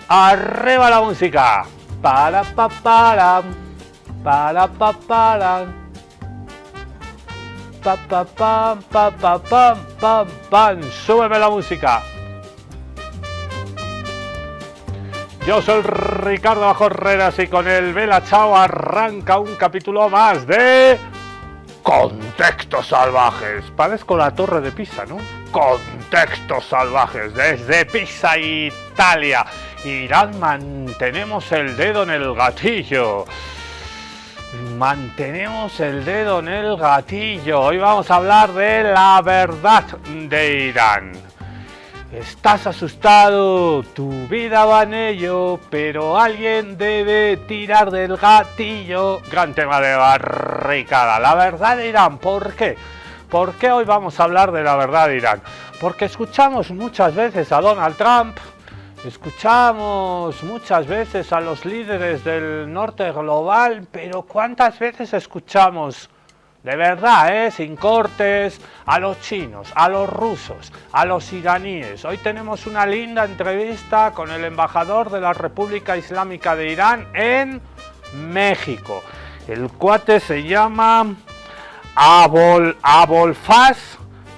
Arriba la música. Para pa para pa pam pa pa pam pam pam. Súbeme la música. Yo soy Ricardo Bajo Herreras y con el Vela Chao arranca un capítulo más de Contextos Salvajes. Parezco la Torre de Pisa, ¿no? Contextos Salvajes desde Pisa, Italia. Irán, mantenemos el dedo en el gatillo. Mantenemos el dedo en el gatillo. Hoy vamos a hablar de la verdad de Irán. Estás asustado, tu vida va en ello, pero alguien debe tirar del gatillo. Gran tema de barricada. La verdad de Irán, ¿por qué? ¿Por qué hoy vamos a hablar de la verdad de Irán? Porque escuchamos muchas veces a Donald Trump, escuchamos muchas veces a los líderes del norte global, pero ¿cuántas veces escuchamos de verdad, sin cortes, a los chinos, a los rusos, a los iraníes? Hoy tenemos una linda entrevista con el embajador de la República Islámica de Irán en México. El cuate se llama Abolfaz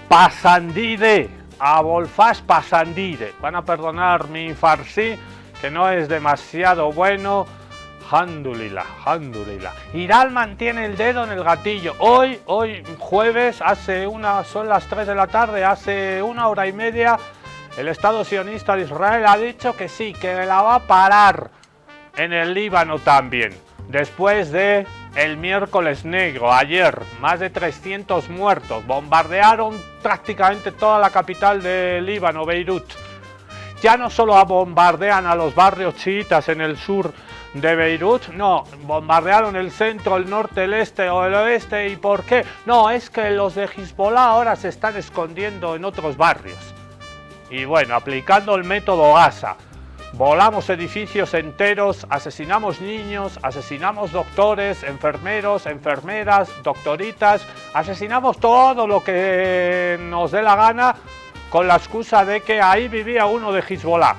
Pasandide. Abolfaz Pasandide. Van a perdonar mi farsi, que no es demasiado bueno. Alhamdulillah, alhamdulillah. Irán mantiene el dedo en el gatillo. Hoy jueves, son las 3 de la tarde, hace una hora y media, el Estado sionista de Israel ha dicho que sí, que la va a parar en el Líbano también. Después de el miércoles negro, ayer, más de 300 muertos, bombardearon prácticamente toda la capital del Líbano, Beirut. Ya no solo bombardean a los barrios chiitas en el sur de Beirut, no, bombardearon el centro, el norte, el este o el oeste. ¿Y por qué? No, es que los de Hezbollah ahora se están escondiendo en otros barrios. Y bueno, aplicando el método Gaza, volamos edificios enteros, asesinamos niños, asesinamos doctores, enfermeros, enfermeras, doctoritas, asesinamos todo lo que nos dé la gana con la excusa de que ahí vivía uno de Hezbollah.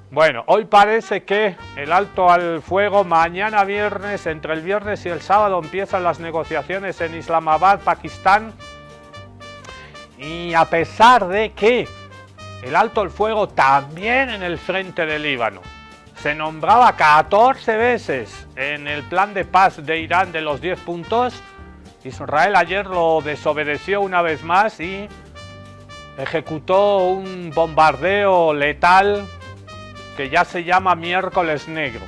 Bueno, hoy parece que el alto al fuego, mañana viernes, entre el viernes y el sábado empiezan las negociaciones en Islamabad, Pakistán. Y a pesar de que el alto al fuego también en el frente del Líbano se nombraba 14 veces en el plan de paz de Irán de los 10 puntos, Israel ayer lo desobedeció una vez más y ejecutó un bombardeo letal que ya se llama Miércoles Negro.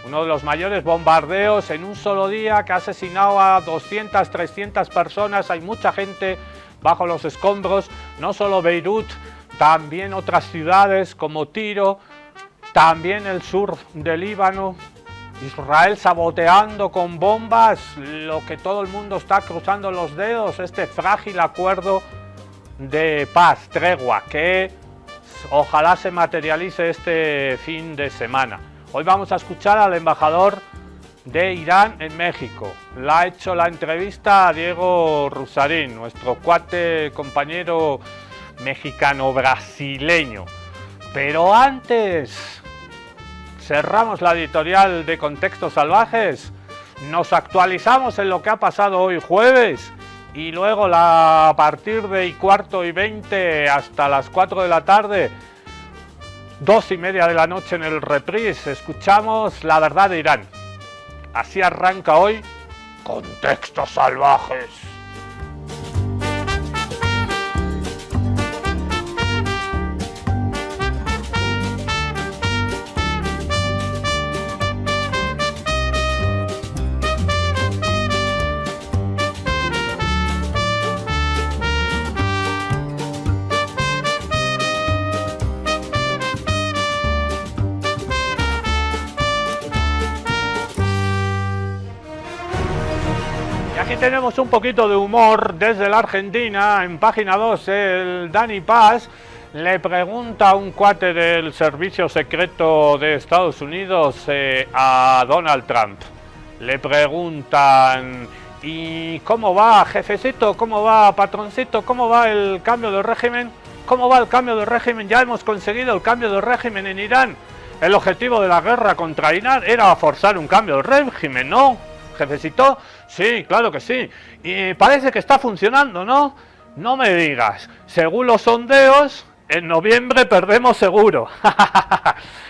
Uno de los mayores bombardeos en un solo día que ha asesinado a 200, 300 personas. Hay mucha gente bajo los escombros, no solo Beirut, también otras ciudades como Tiro, también el sur del Líbano. Israel saboteando con bombas lo que todo el mundo está cruzando los dedos, este frágil acuerdo de paz, tregua, que ojalá se materialice este fin de semana. Hoy vamos a escuchar al embajador de Irán en México. La ha hecho la entrevista a Diego Rusarín, nuestro cuate compañero mexicano-brasileño. Pero antes, cerramos la editorial de Contextos Salvajes, nos actualizamos en lo que ha pasado hoy jueves y luego a partir de 1:15 hasta las 4 de la tarde, 2:30 de la noche en el reprise, escuchamos la verdad de Irán. Así arranca hoy Contextos Salvajes. Aquí tenemos un poquito de humor desde la Argentina. En página 2, el Dani Paz le pregunta a un cuate del servicio secreto de Estados Unidos a Donald Trump. Le preguntan: ¿y cómo va, jefecito? ¿Cómo va, patroncito? ¿Cómo va el cambio de régimen? ¿Cómo va el cambio de régimen? Ya hemos conseguido el cambio de régimen en Irán. El objetivo de la guerra contra Irán era forzar un cambio de régimen, ¿no, jefecito? Sí, claro que sí. Y parece que está funcionando, ¿no? No me digas. Según los sondeos, en noviembre perdemos seguro.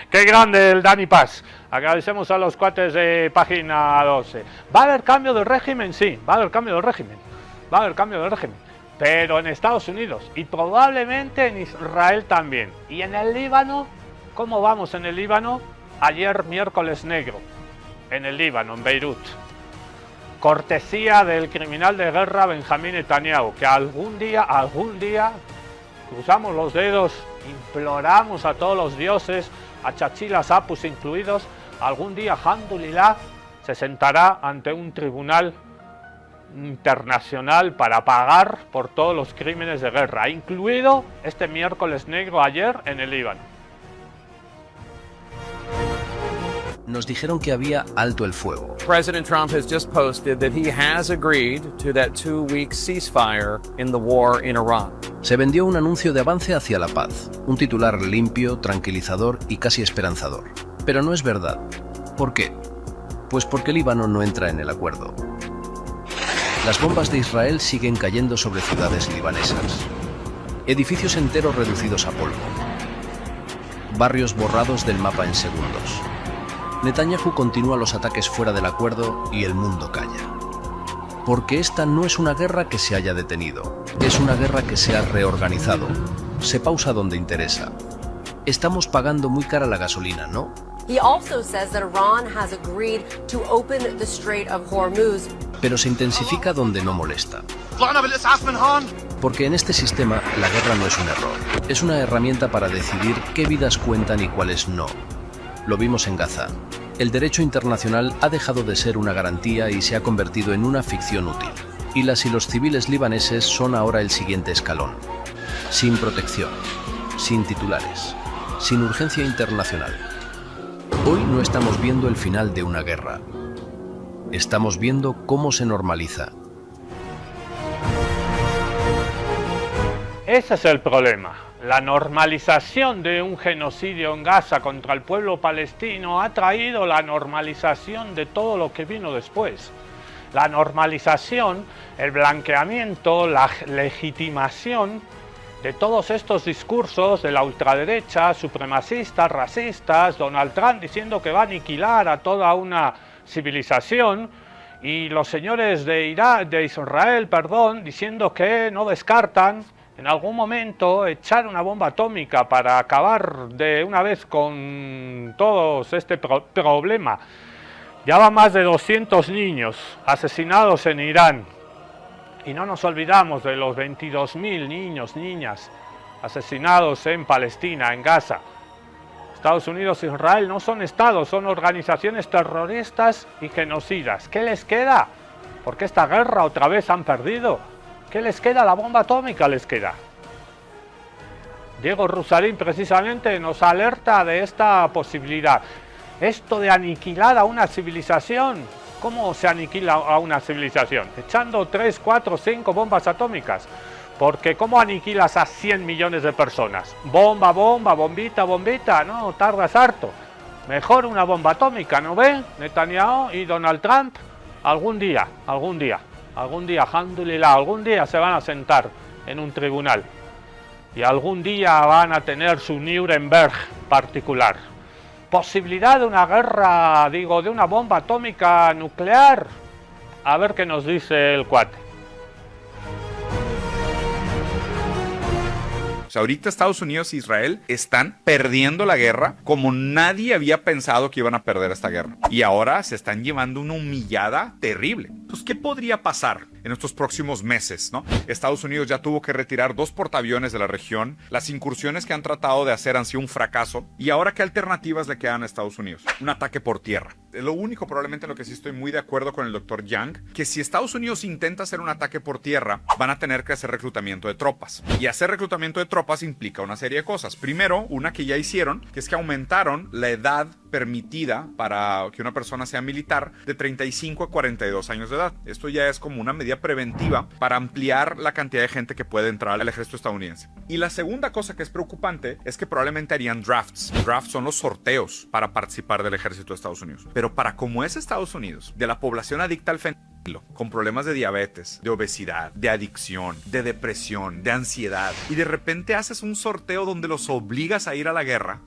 ¡Qué grande el Dani Paz! Agradecemos a los cuates de página 12. ¿Va a haber cambio de régimen? Sí, va a haber cambio de régimen. Va a haber cambio de régimen. Pero en Estados Unidos y probablemente en Israel también. ¿Y en el Líbano? ¿Cómo vamos en el Líbano? Ayer miércoles negro. En el Líbano, en Beirut. Cortesía del criminal de guerra Benjamín Netanyahu. Que algún día, cruzamos los dedos, imploramos a todos los dioses, a Chachilas Apus incluidos, algún día, alhamdulillah, se sentará ante un tribunal internacional para pagar por todos los crímenes de guerra, incluido este miércoles negro ayer en el Líbano. Nos dijeron que había alto el fuego. President Trump has just posted that he has agreed to that 2-week ceasefire in the war in Iran. Se vendió un anuncio de avance hacia la paz, un titular limpio, tranquilizador y casi esperanzador. Pero no es verdad. ¿Por qué? Pues porque Líbano no entra en el acuerdo. Las bombas de Israel siguen cayendo sobre ciudades libanesas. Edificios enteros reducidos a polvo. Barrios borrados del mapa en segundos. Netanyahu continúa los ataques fuera del acuerdo y el mundo calla. Porque esta no es una guerra que se haya detenido, es una guerra que se ha reorganizado. Se pausa donde interesa. Estamos pagando muy cara la gasolina, ¿no? He also says that Iran has agreed to open the Strait of Hormuz. Pero se intensifica donde no molesta. Porque en este sistema la guerra no es un error, es una herramienta para decidir qué vidas cuentan y cuáles no. Lo vimos en Gaza. El derecho internacional ha dejado de ser una garantía y se ha convertido en una ficción útil. Y las y los civiles libaneses son ahora el siguiente escalón. Sin protección, sin titulares, sin urgencia internacional. Hoy no estamos viendo el final de una guerra. Estamos viendo cómo se normaliza. Ese es el problema. La normalización de un genocidio en Gaza contra el pueblo palestino ha traído la normalización de todo lo que vino después. La normalización, el blanqueamiento, la legitimación de todos estos discursos de la ultraderecha, supremacistas, racistas, Donald Trump diciendo que va a aniquilar a toda una civilización, y los señores de Israel, diciendo que no descartan en algún momento echar una bomba atómica para acabar de una vez con todo este problema. Ya van más de 200 niños asesinados en Irán. Y no nos olvidamos de los 22.000 niños, niñas asesinados en Palestina, en Gaza. Estados Unidos e Israel no son estados, son organizaciones terroristas y genocidas. ¿Qué les queda? Porque esta guerra otra vez han perdido. ¿Qué les queda? La bomba atómica les queda. Diego Rusarín precisamente nos alerta de esta posibilidad. Esto de aniquilar a una civilización. ¿Cómo se aniquila a una civilización? Echando 3, 4, 5 bombas atómicas. Porque ¿cómo aniquilas a 100 millones de personas? Bomba, bomba, bombita, bombita, no, tardas harto. Mejor una bomba atómica, ¿no ve? Netanyahu y Donald Trump, algún día, alhamdulillah, algún día se van a sentar en un tribunal. Y algún día van a tener su Nuremberg particular. Posibilidad de una guerra, de una bomba atómica nuclear. A ver qué nos dice el cuate. Ahorita Estados Unidos e Israel están perdiendo la guerra como nadie había pensado que iban a perder esta guerra. Y ahora se están llevando una humillada terrible. Entonces, ¿qué podría pasar en estos próximos meses, ¿no? Estados Unidos ya tuvo que retirar 2 portaaviones de la región. Las incursiones que han tratado de hacer han sido un fracaso. ¿Y ahora qué alternativas le quedan a Estados Unidos? Un ataque por tierra. Es lo único probablemente en lo que sí estoy muy de acuerdo con el doctor Yang, que si Estados Unidos intenta hacer un ataque por tierra, van a tener que hacer reclutamiento de tropas. Y hacer reclutamiento de tropas implica una serie de cosas. Primero, una que ya hicieron, que es que aumentaron la edad permitida para que una persona sea militar de 35 a 42 años de edad. Esto ya es como una medida preventiva para ampliar la cantidad de gente que puede entrar al ejército estadounidense. Y la segunda cosa que es preocupante es que probablemente harían drafts. Drafts son los sorteos para participar del ejército de Estados Unidos. Pero para como es Estados Unidos, de la población adicta al fentanilo, con problemas de diabetes, de obesidad, de adicción, de depresión, de ansiedad, y de repente haces un sorteo donde los obligas a ir a la guerra,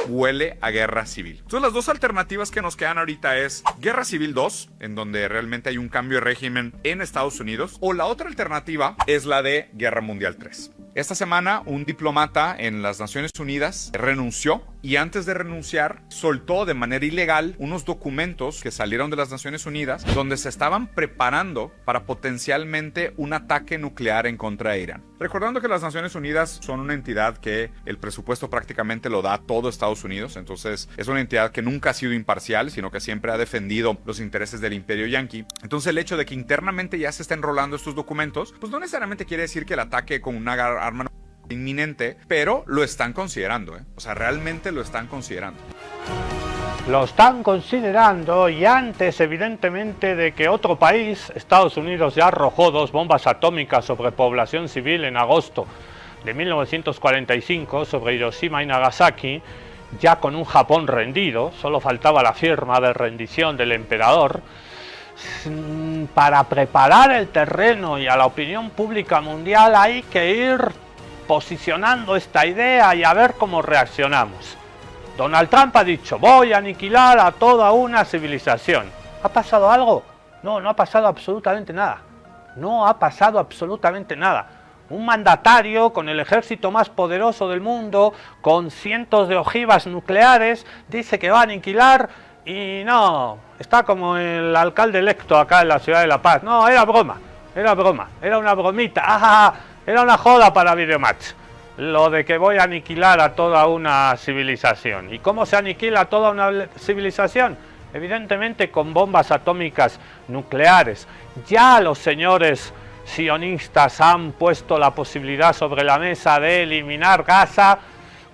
huele a guerra civil. Entonces las dos alternativas que nos quedan ahorita es Guerra Civil 2, en donde realmente hay un cambio de régimen en Estados Unidos, o la otra alternativa es la de Guerra Mundial 3. Esta semana un diplomata en las Naciones Unidas renunció y antes de renunciar soltó de manera ilegal unos documentos que salieron de las Naciones Unidas donde se estaban preparando para potencialmente un ataque nuclear en contra de Irán. Recordando que las Naciones Unidas son una entidad que el presupuesto prácticamente lo da todo Estados Unidos, entonces es una entidad que nunca ha sido imparcial, sino que siempre ha defendido los intereses del imperio yanqui. Entonces el hecho de que internamente ya se estén rolando estos documentos, pues no necesariamente quiere decir que el ataque con una arma inminente, pero lo están considerando, ¿eh? O sea, realmente lo están considerando. Lo están considerando y antes, evidentemente, de que otro país, Estados Unidos, ya arrojó 2 bombas atómicas sobre población civil en agosto de 1945 sobre Hiroshima y Nagasaki, ya con un Japón rendido, solo faltaba la firma de rendición del emperador. Para preparar el terreno y a la opinión pública mundial hay que ir posicionando esta idea y a ver cómo reaccionamos. Donald Trump ha dicho, voy a aniquilar a toda una civilización. ¿Ha pasado algo? No, no ha pasado absolutamente nada. No ha pasado absolutamente nada. Un mandatario con el ejército más poderoso del mundo, con cientos de ojivas nucleares, dice que va a aniquilar y no, está como el alcalde electo acá en la ciudad de La Paz. No, era broma, era una bromita, era una joda para Videomatch. Lo de que voy a aniquilar a toda una civilización. ¿Y cómo se aniquila toda una civilización? Evidentemente con bombas atómicas nucleares. Ya los señores sionistas han puesto la posibilidad sobre la mesa de eliminar Gaza.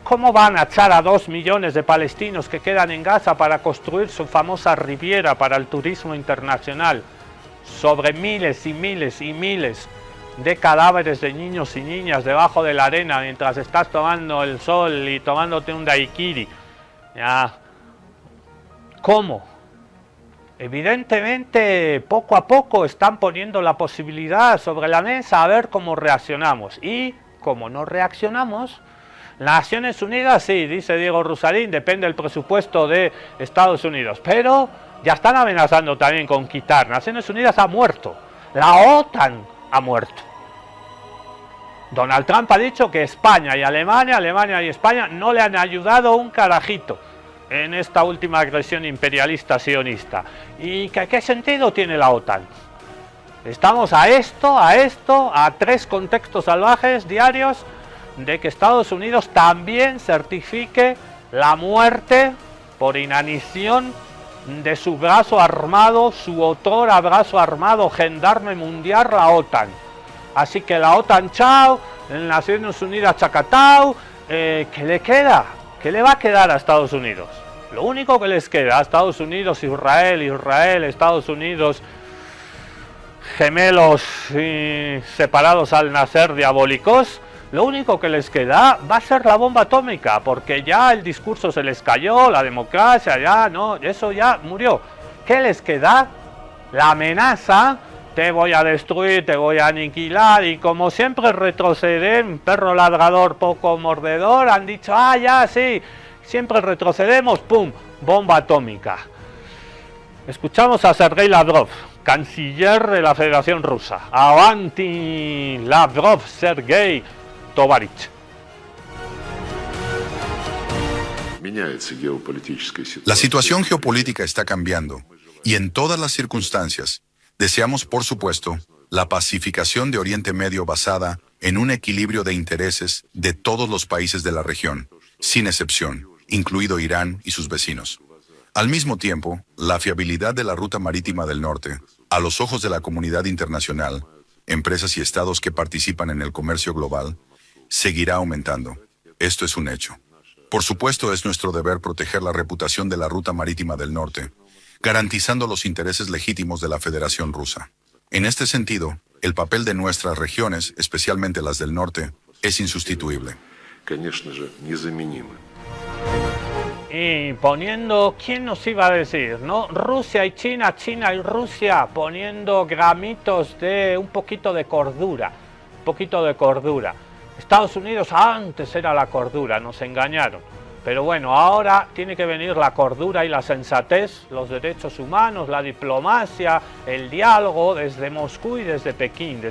¿Cómo van a echar a 2 millones de palestinos que quedan en Gaza para construir su famosa Riviera para el turismo internacional? Sobre miles y miles y miles de cadáveres de niños y niñas debajo de la arena mientras estás tomando el sol y tomándote un daiquiri. Ya. ¿Cómo? Evidentemente, poco a poco están poniendo la posibilidad sobre la mesa a ver cómo reaccionamos. Y como no reaccionamos, Naciones Unidas, sí, dice Diego Rusarín, depende del presupuesto de Estados Unidos. Pero ya están amenazando también con quitar. Naciones Unidas ha muerto. La OTAN ha muerto. Donald Trump ha dicho que España y Alemania y España no le han ayudado un carajito en esta última agresión imperialista sionista. ¿Y qué sentido tiene la OTAN? Estamos a 3 contextos salvajes diarios de que Estados Unidos también certifique la muerte por inanición de su brazo armado, su otrora brazo armado gendarme mundial, la OTAN. Así que la OTAN, chao, Naciones Unidas, chacatao. ¿Qué le queda? ¿Qué le va a quedar a Estados Unidos? Lo único que les queda a Estados Unidos, Israel, Estados Unidos, gemelos y separados al nacer, diabólicos, lo único que les queda va a ser la bomba atómica, porque ya el discurso se les cayó, la democracia, ya no, eso ya murió. ¿Qué les queda? La amenaza, te voy a destruir, te voy a aniquilar, y como siempre retroceden, perro ladrador poco mordedor, han dicho, ya sí, siempre retrocedemos, pum, bomba atómica. Escuchamos a Sergei Lavrov, canciller de la Federación Rusa. Avanti Lavrov, Sergei Tovarich. La situación geopolítica está cambiando y en todas las circunstancias deseamos, por supuesto, la pacificación de Oriente Medio basada en un equilibrio de intereses de todos los países de la región, sin excepción, incluido Irán y sus vecinos. Al mismo tiempo, la fiabilidad de la ruta marítima del norte, a los ojos de la comunidad internacional, empresas y estados que participan en el comercio global, seguirá aumentando. Esto es un hecho. Por supuesto, es nuestro deber proteger la reputación de la ruta marítima del norte, garantizando los intereses legítimos de la Federación Rusa. En este sentido, el papel de nuestras regiones, especialmente las del norte, es insustituible. Y poniendo, ¿quién nos iba a decir, no? Rusia y China, China y Rusia, poniendo gramitos de un poquito de cordura, un poquito de cordura. Estados Unidos antes era la cordura, nos engañaron. Pero bueno, ahora tiene que venir la cordura y la sensatez, los derechos humanos, la diplomacia, el diálogo desde Moscú y desde Pekín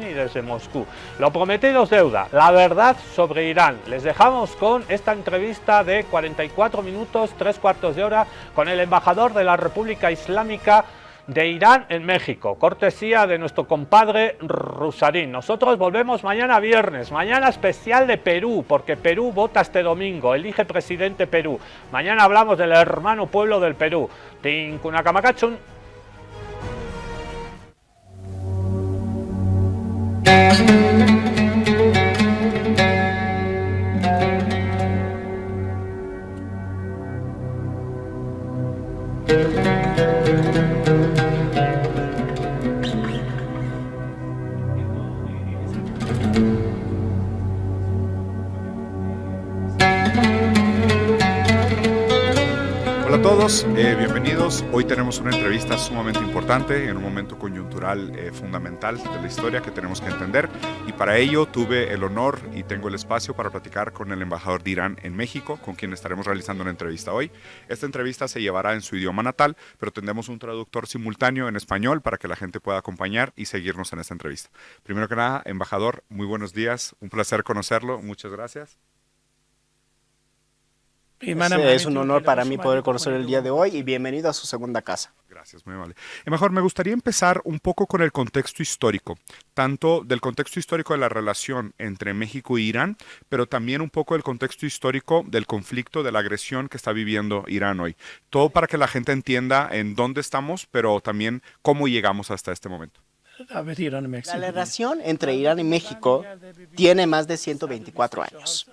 y desde Moscú. Lo prometido es deuda, la verdad sobre Irán. Les dejamos con esta entrevista de 44 minutos, 3/4 de hora, con el embajador de la República Islámica de Irán en México, cortesía de nuestro compadre Rusarín. Nosotros volvemos mañana viernes, mañana especial de Perú, porque Perú vota este domingo, elige presidente Perú. Mañana hablamos del hermano pueblo del Perú. Tincunacamakachun. Hola a todos, bienvenidos. Hoy tenemos una entrevista sumamente importante en un momento coyuntural fundamental de la historia que tenemos que entender, y para ello tuve el honor y tengo el espacio para platicar con el embajador de Irán en México, con quien estaremos realizando una entrevista hoy. Esta entrevista se llevará en su idioma natal, pero tendremos un traductor simultáneo en español para que la gente pueda acompañar y seguirnos en esta entrevista. Primero que nada, embajador, muy buenos días, un placer conocerlo, muchas gracias. Es un honor para mí poder conocer el día de hoy y bienvenido a su segunda casa. Gracias, muy amable. Mejor me gustaría empezar un poco con el contexto histórico, tanto del contexto histórico de la relación entre México e Irán, pero también un poco del contexto histórico del conflicto, de la agresión que está viviendo Irán hoy. Todo para que la gente entienda en dónde estamos, pero también cómo llegamos hasta este momento. La relación entre Irán y México tiene más de 124 años.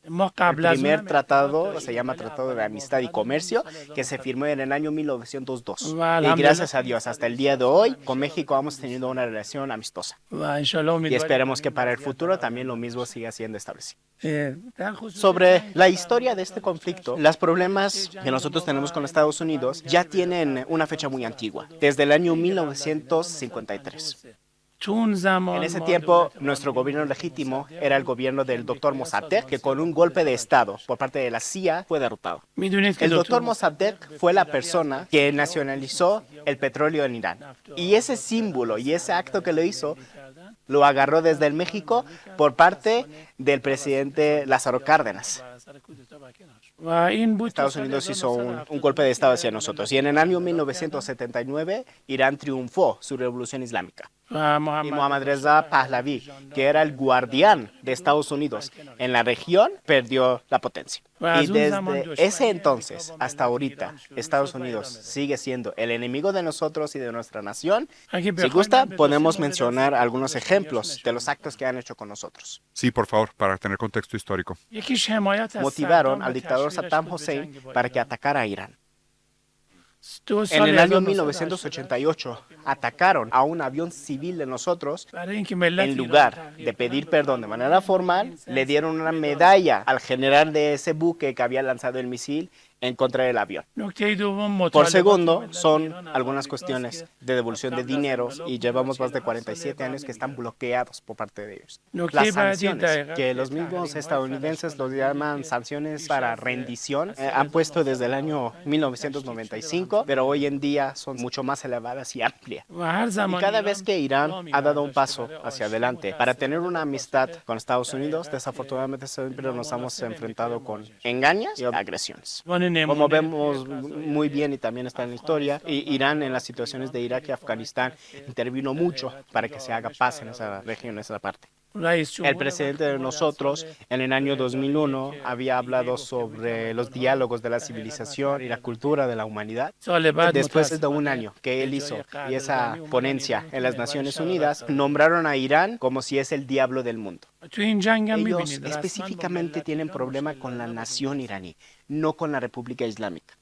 El primer tratado se llama Tratado de Amistad y Comercio, que se firmó en el año 1902. Y gracias a Dios, hasta el día de hoy, con México hemos tenido una relación amistosa. Y esperemos que para el futuro también lo mismo siga siendo establecido. Sobre la historia de este conflicto, los problemas que nosotros tenemos con Estados Unidos ya tienen una fecha muy antigua, desde el año 1953. En ese tiempo, nuestro gobierno legítimo era el gobierno del Dr. Mossadegh, que con un golpe de Estado por parte de la CIA fue derrotado. El Dr. Mossadegh fue la persona que nacionalizó el petróleo en Irán. Y ese símbolo y ese acto que lo hizo, lo agarró desde el México por parte del presidente Lázaro Cárdenas. Estados Unidos hizo un golpe de Estado hacia nosotros. Y en el año 1979, Irán triunfó su revolución islámica. Y Mohammad Reza Pahlavi, que era el guardián de Estados Unidos en la región, perdió la potencia. Y desde ese entonces hasta ahorita, Estados Unidos sigue siendo el enemigo de nosotros y de nuestra nación. Si gusta, podemos mencionar algunos ejemplos de los actos que han hecho con nosotros. Sí, por favor, para tener contexto histórico. Motivaron al dictador Saddam Hussein para que atacara a Irán. En el año 1988 atacaron a un avión civil de nosotros. En lugar de pedir perdón de manera formal, le dieron una medalla al general de ese buque que había lanzado el misil en contra del avión. Por segundo, son algunas cuestiones de devolución de dineros y llevamos más de 47 años que están bloqueados por parte de ellos. Las sanciones, que los mismos estadounidenses los llaman sanciones para rendición, han puesto desde el año 1995, pero hoy en día son mucho más elevadas y amplias. Y cada vez que Irán ha dado un paso hacia adelante para tener una amistad con Estados Unidos, desafortunadamente siempre nos hemos enfrentado con engaños y agresiones. Como vemos muy bien y también está en la historia, Irán en las situaciones de Irak y Afganistán intervino mucho para que se haga paz en esa región, en esa parte. El presidente de nosotros en el año 2001 había hablado sobre los diálogos de la civilización y la cultura de la humanidad. Después de un año que él hizo y esa ponencia en las Naciones Unidas, nombraron a Irán como si es el diablo del mundo. Ellos específicamente tienen problema con la nación iraní, no con la República Islámica.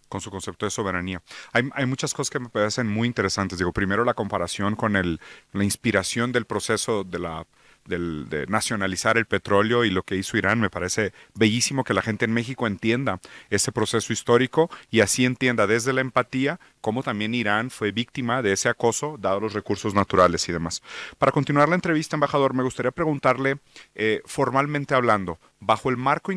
Con su concepto de soberanía. Hay muchas cosas que me parecen muy interesantes. Digo, primero la comparación con la inspiración del proceso de nacionalizar el petróleo y lo que hizo Irán. Me parece bellísimo que la gente en México entienda ese proceso histórico y así entienda desde la empatía cómo también Irán fue víctima de ese acoso, dado los recursos naturales y demás. Para continuar la entrevista, embajador, me gustaría preguntarle, formalmente hablando, bajo el marco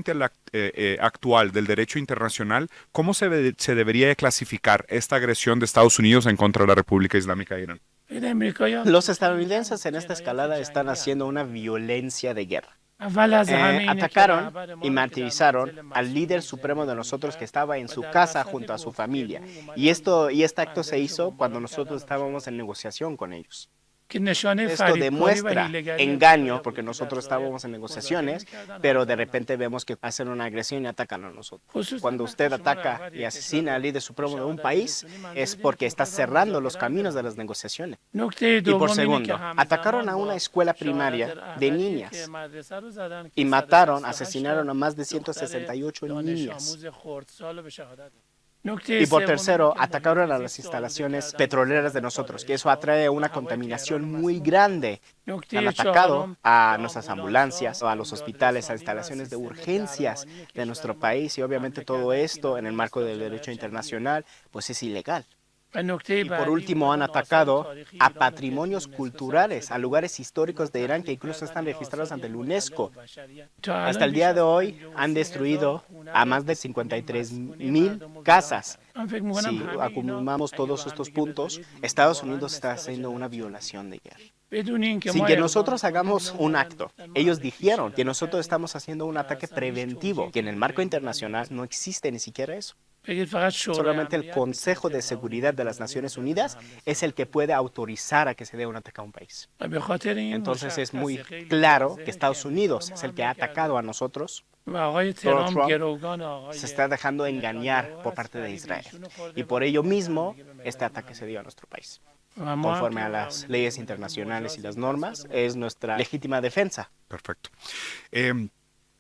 actual del derecho internacional, ¿cómo se debería de clasificar esta agresión de Estados Unidos en contra de la República Islámica de Irán? Los estadounidenses en esta escalada están haciendo una violencia de guerra. Atacaron y martirizaron al líder supremo de nosotros que estaba en su casa junto a su familia. Y este acto se hizo cuando nosotros estábamos en negociación con ellos. Esto demuestra engaño porque nosotros estábamos en negociaciones, pero de repente vemos que hacen una agresión y atacan a nosotros. Cuando usted ataca y asesina al líder supremo de un país, es porque está cerrando los caminos de las negociaciones. Y por segundo, atacaron a una escuela primaria de niñas y asesinaron a más de 168 niñas. Y por tercero, atacaron a las instalaciones petroleras de nosotros, que eso atrae una contaminación muy grande. Han atacado a nuestras ambulancias, a los hospitales, a instalaciones de urgencias de nuestro país y obviamente todo esto en el marco del derecho internacional, pues es ilegal. Y por último, han atacado a patrimonios culturales, a lugares históricos de Irán que incluso están registrados ante la UNESCO. Hasta el día de hoy han destruido a más de 53,000 casas. Si acumulamos todos estos puntos, Estados Unidos está haciendo una violación de guerra. Sin que nosotros hagamos un acto. Ellos dijeron que nosotros estamos haciendo un ataque preventivo, que en el marco internacional no existe ni siquiera eso. Solamente el Consejo de Seguridad de las Naciones Unidas es el que puede autorizar a que se dé un ataque a un país. Entonces es muy claro que Estados Unidos es el que ha atacado a nosotros. Donald Trump se está dejando engañar por parte de Israel. Y por ello mismo, este ataque se dio a nuestro país. Conforme a las leyes internacionales y las normas, es nuestra legítima defensa. Perfecto.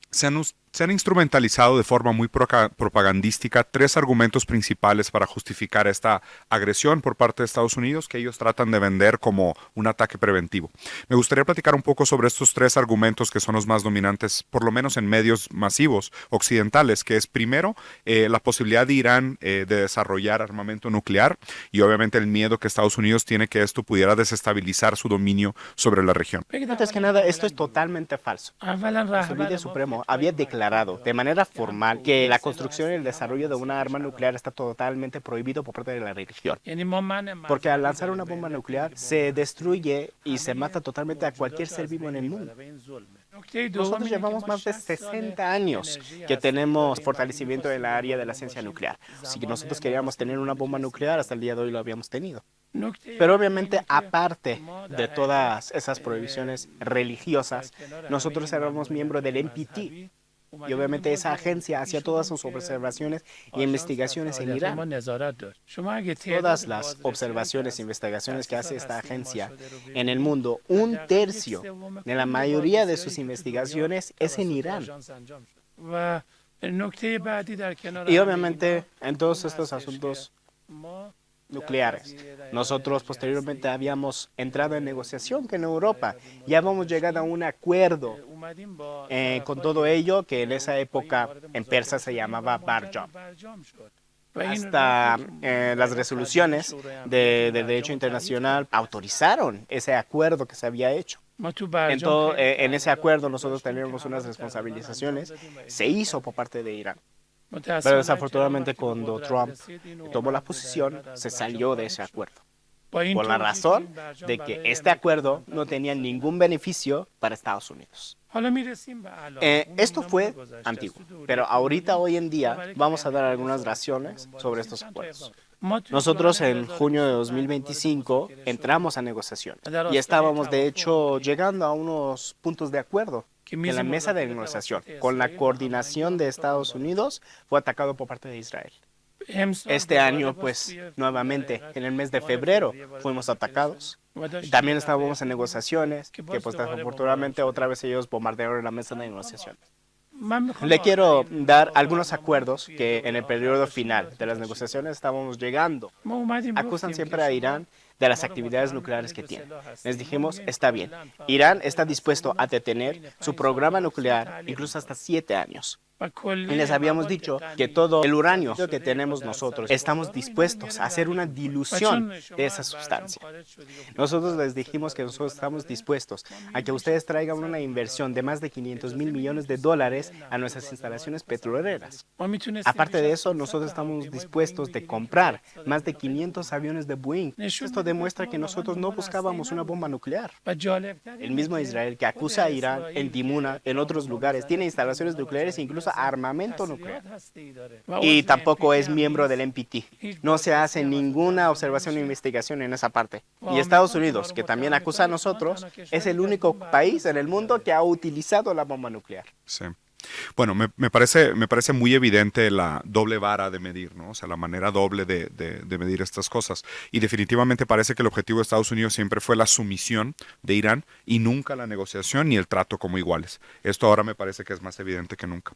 Se han instrumentalizado de forma muy propagandística 3 argumentos principales para justificar esta agresión por parte de Estados Unidos que ellos tratan de vender como un ataque preventivo. Me gustaría platicar un poco sobre estos 3 argumentos que son los más dominantes, por lo menos en medios masivos occidentales, que es primero la posibilidad de Irán de desarrollar armamento nuclear y obviamente el miedo que Estados Unidos tiene que esto pudiera desestabilizar su dominio sobre la región. Antes que nada, esto es totalmente falso. El líder supremo había declarado de manera formal que la construcción y el desarrollo de una arma nuclear está totalmente prohibido por parte de la religión. Porque al lanzar una bomba nuclear se destruye y se mata totalmente a cualquier ser vivo en el mundo. Nosotros llevamos más de 60 años que tenemos fortalecimiento en la área de la ciencia nuclear. Si nosotros queríamos tener una bomba nuclear, hasta el día de hoy lo habíamos tenido. Pero obviamente, aparte de todas esas prohibiciones religiosas, nosotros éramos miembros del NPT. Y obviamente esa agencia hacía todas sus observaciones e investigaciones en Irán. Todas las observaciones e investigaciones que hace esta agencia en el mundo, 1/3 de la mayoría de sus investigaciones es en Irán. Y obviamente en todos estos asuntos nucleares, nosotros posteriormente habíamos entrado en negociación con Europa, ya habíamos llegado a un acuerdo con todo ello, que en esa época en persa se llamaba Barjam. Hasta las resoluciones del derecho internacional autorizaron ese acuerdo que se había hecho. En ese acuerdo nosotros teníamos unas responsabilizaciones, se hizo por parte de Irán. Pero desafortunadamente cuando Trump tomó la posición, se salió de ese acuerdo. Por la razón de que este acuerdo no tenía ningún beneficio para Estados Unidos. Esto fue antiguo, pero ahorita, hoy en día, vamos a dar algunas razones sobre estos acuerdos. Nosotros en junio de 2025 entramos a negociaciones y estábamos de hecho llegando a unos puntos de acuerdo. En la mesa de negociación, con la coordinación de Estados Unidos, fue atacado por parte de Israel. Este año, pues, nuevamente, en el mes de febrero, fuimos atacados. También estábamos en negociaciones, que pues desafortunadamente otra vez ellos bombardearon la mesa de negociaciones. Le quiero dar algunos acuerdos que en el periodo final de las negociaciones estábamos llegando. Acusan siempre a Irán de las actividades nucleares que tiene. Les dijimos, está bien, Irán está dispuesto a detener su programa nuclear incluso hasta 7 años. Y les habíamos dicho que todo el uranio que tenemos nosotros, estamos dispuestos a hacer una dilución de esa sustancia. Nosotros les dijimos que nosotros estamos dispuestos a que ustedes traigan una inversión de más de $500 mil millones a nuestras instalaciones petroleras. Aparte de eso, nosotros estamos dispuestos de comprar más de 500 aviones de Boeing. Esto demuestra que nosotros no buscábamos una bomba nuclear. El mismo Israel que acusa a Irán en Dimona, en otros lugares, tiene instalaciones nucleares e incluso armamento nuclear. Y tampoco es miembro del NPT. No se hace ninguna observación o investigación en esa parte. Y Estados Unidos, que también acusa a nosotros, es el único país en el mundo que ha utilizado la bomba nuclear. Sí. Bueno, me parece muy evidente la doble vara de medir, ¿no? O sea, la manera doble de medir estas cosas. Y definitivamente parece que el objetivo de Estados Unidos siempre fue la sumisión de Irán y nunca la negociación ni el trato como iguales. Esto ahora me parece que es más evidente que nunca.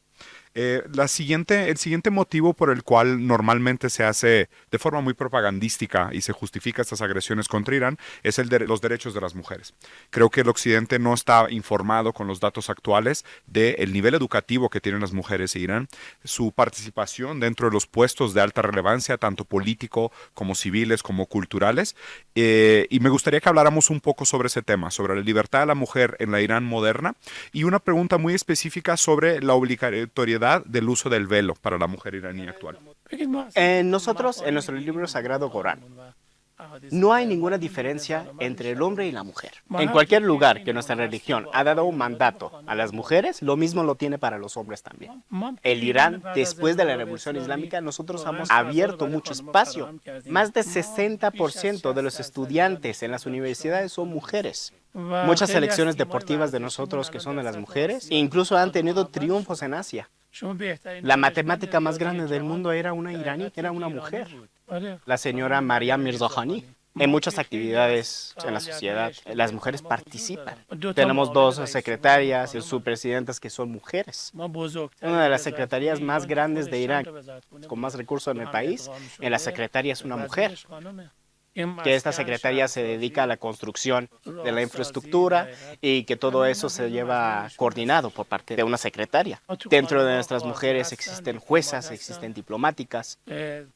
El siguiente motivo por el cual normalmente se hace de forma muy propagandística y se justifica estas agresiones contra Irán es el de los derechos de las mujeres. Creo que el Occidente no está informado con los datos actuales del nivel educativo que tienen las mujeres en Irán, su participación dentro de los puestos de alta relevancia, tanto político como civiles como culturales. Y me gustaría que habláramos un poco sobre ese tema, sobre la libertad de la mujer en la Irán moderna y una pregunta muy específica sobre la obligatoriedad del uso del velo para la mujer iraní actual. Nosotros, en nuestro libro sagrado Corán, no hay ninguna diferencia entre el hombre y la mujer. En cualquier lugar que nuestra religión ha dado un mandato a las mujeres, lo mismo lo tiene para los hombres también. El Irán, después de la Revolución Islámica, nosotros hemos abierto mucho espacio. Más de 60% de los estudiantes en las universidades son mujeres. Muchas selecciones deportivas de nosotros que son de las mujeres, incluso han tenido triunfos en Asia. La matemática más grande del mundo era una iraní, era una mujer, la señora Mariam Mirzakhani. En muchas actividades en la sociedad, las mujeres participan. Tenemos 2 secretarias y subpresidentas que son mujeres. Una de las secretarías más grandes de Irán, con más recursos en el país, en la secretaría es una mujer. Que esta secretaría se dedica a la construcción de la infraestructura y que todo eso se lleva coordinado por parte de una secretaria. Dentro de nuestras mujeres existen juezas, existen diplomáticas,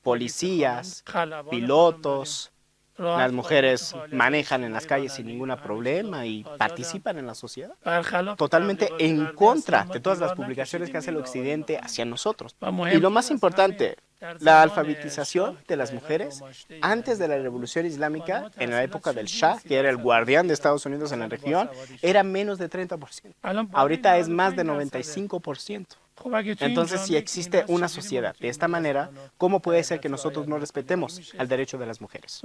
policías, pilotos. Las mujeres manejan en las calles sin ningún problema y participan en la sociedad. Totalmente en contra de todas las publicaciones que hace el Occidente hacia nosotros. Y lo más importante, la alfabetización de las mujeres antes de la Revolución Islámica, en la época del Shah, que era el guardián de Estados Unidos en la región, era menos de 30%. Ahorita es más de 95%. Entonces, si existe una sociedad de esta manera, ¿cómo puede ser que nosotros no respetemos el derecho de las mujeres?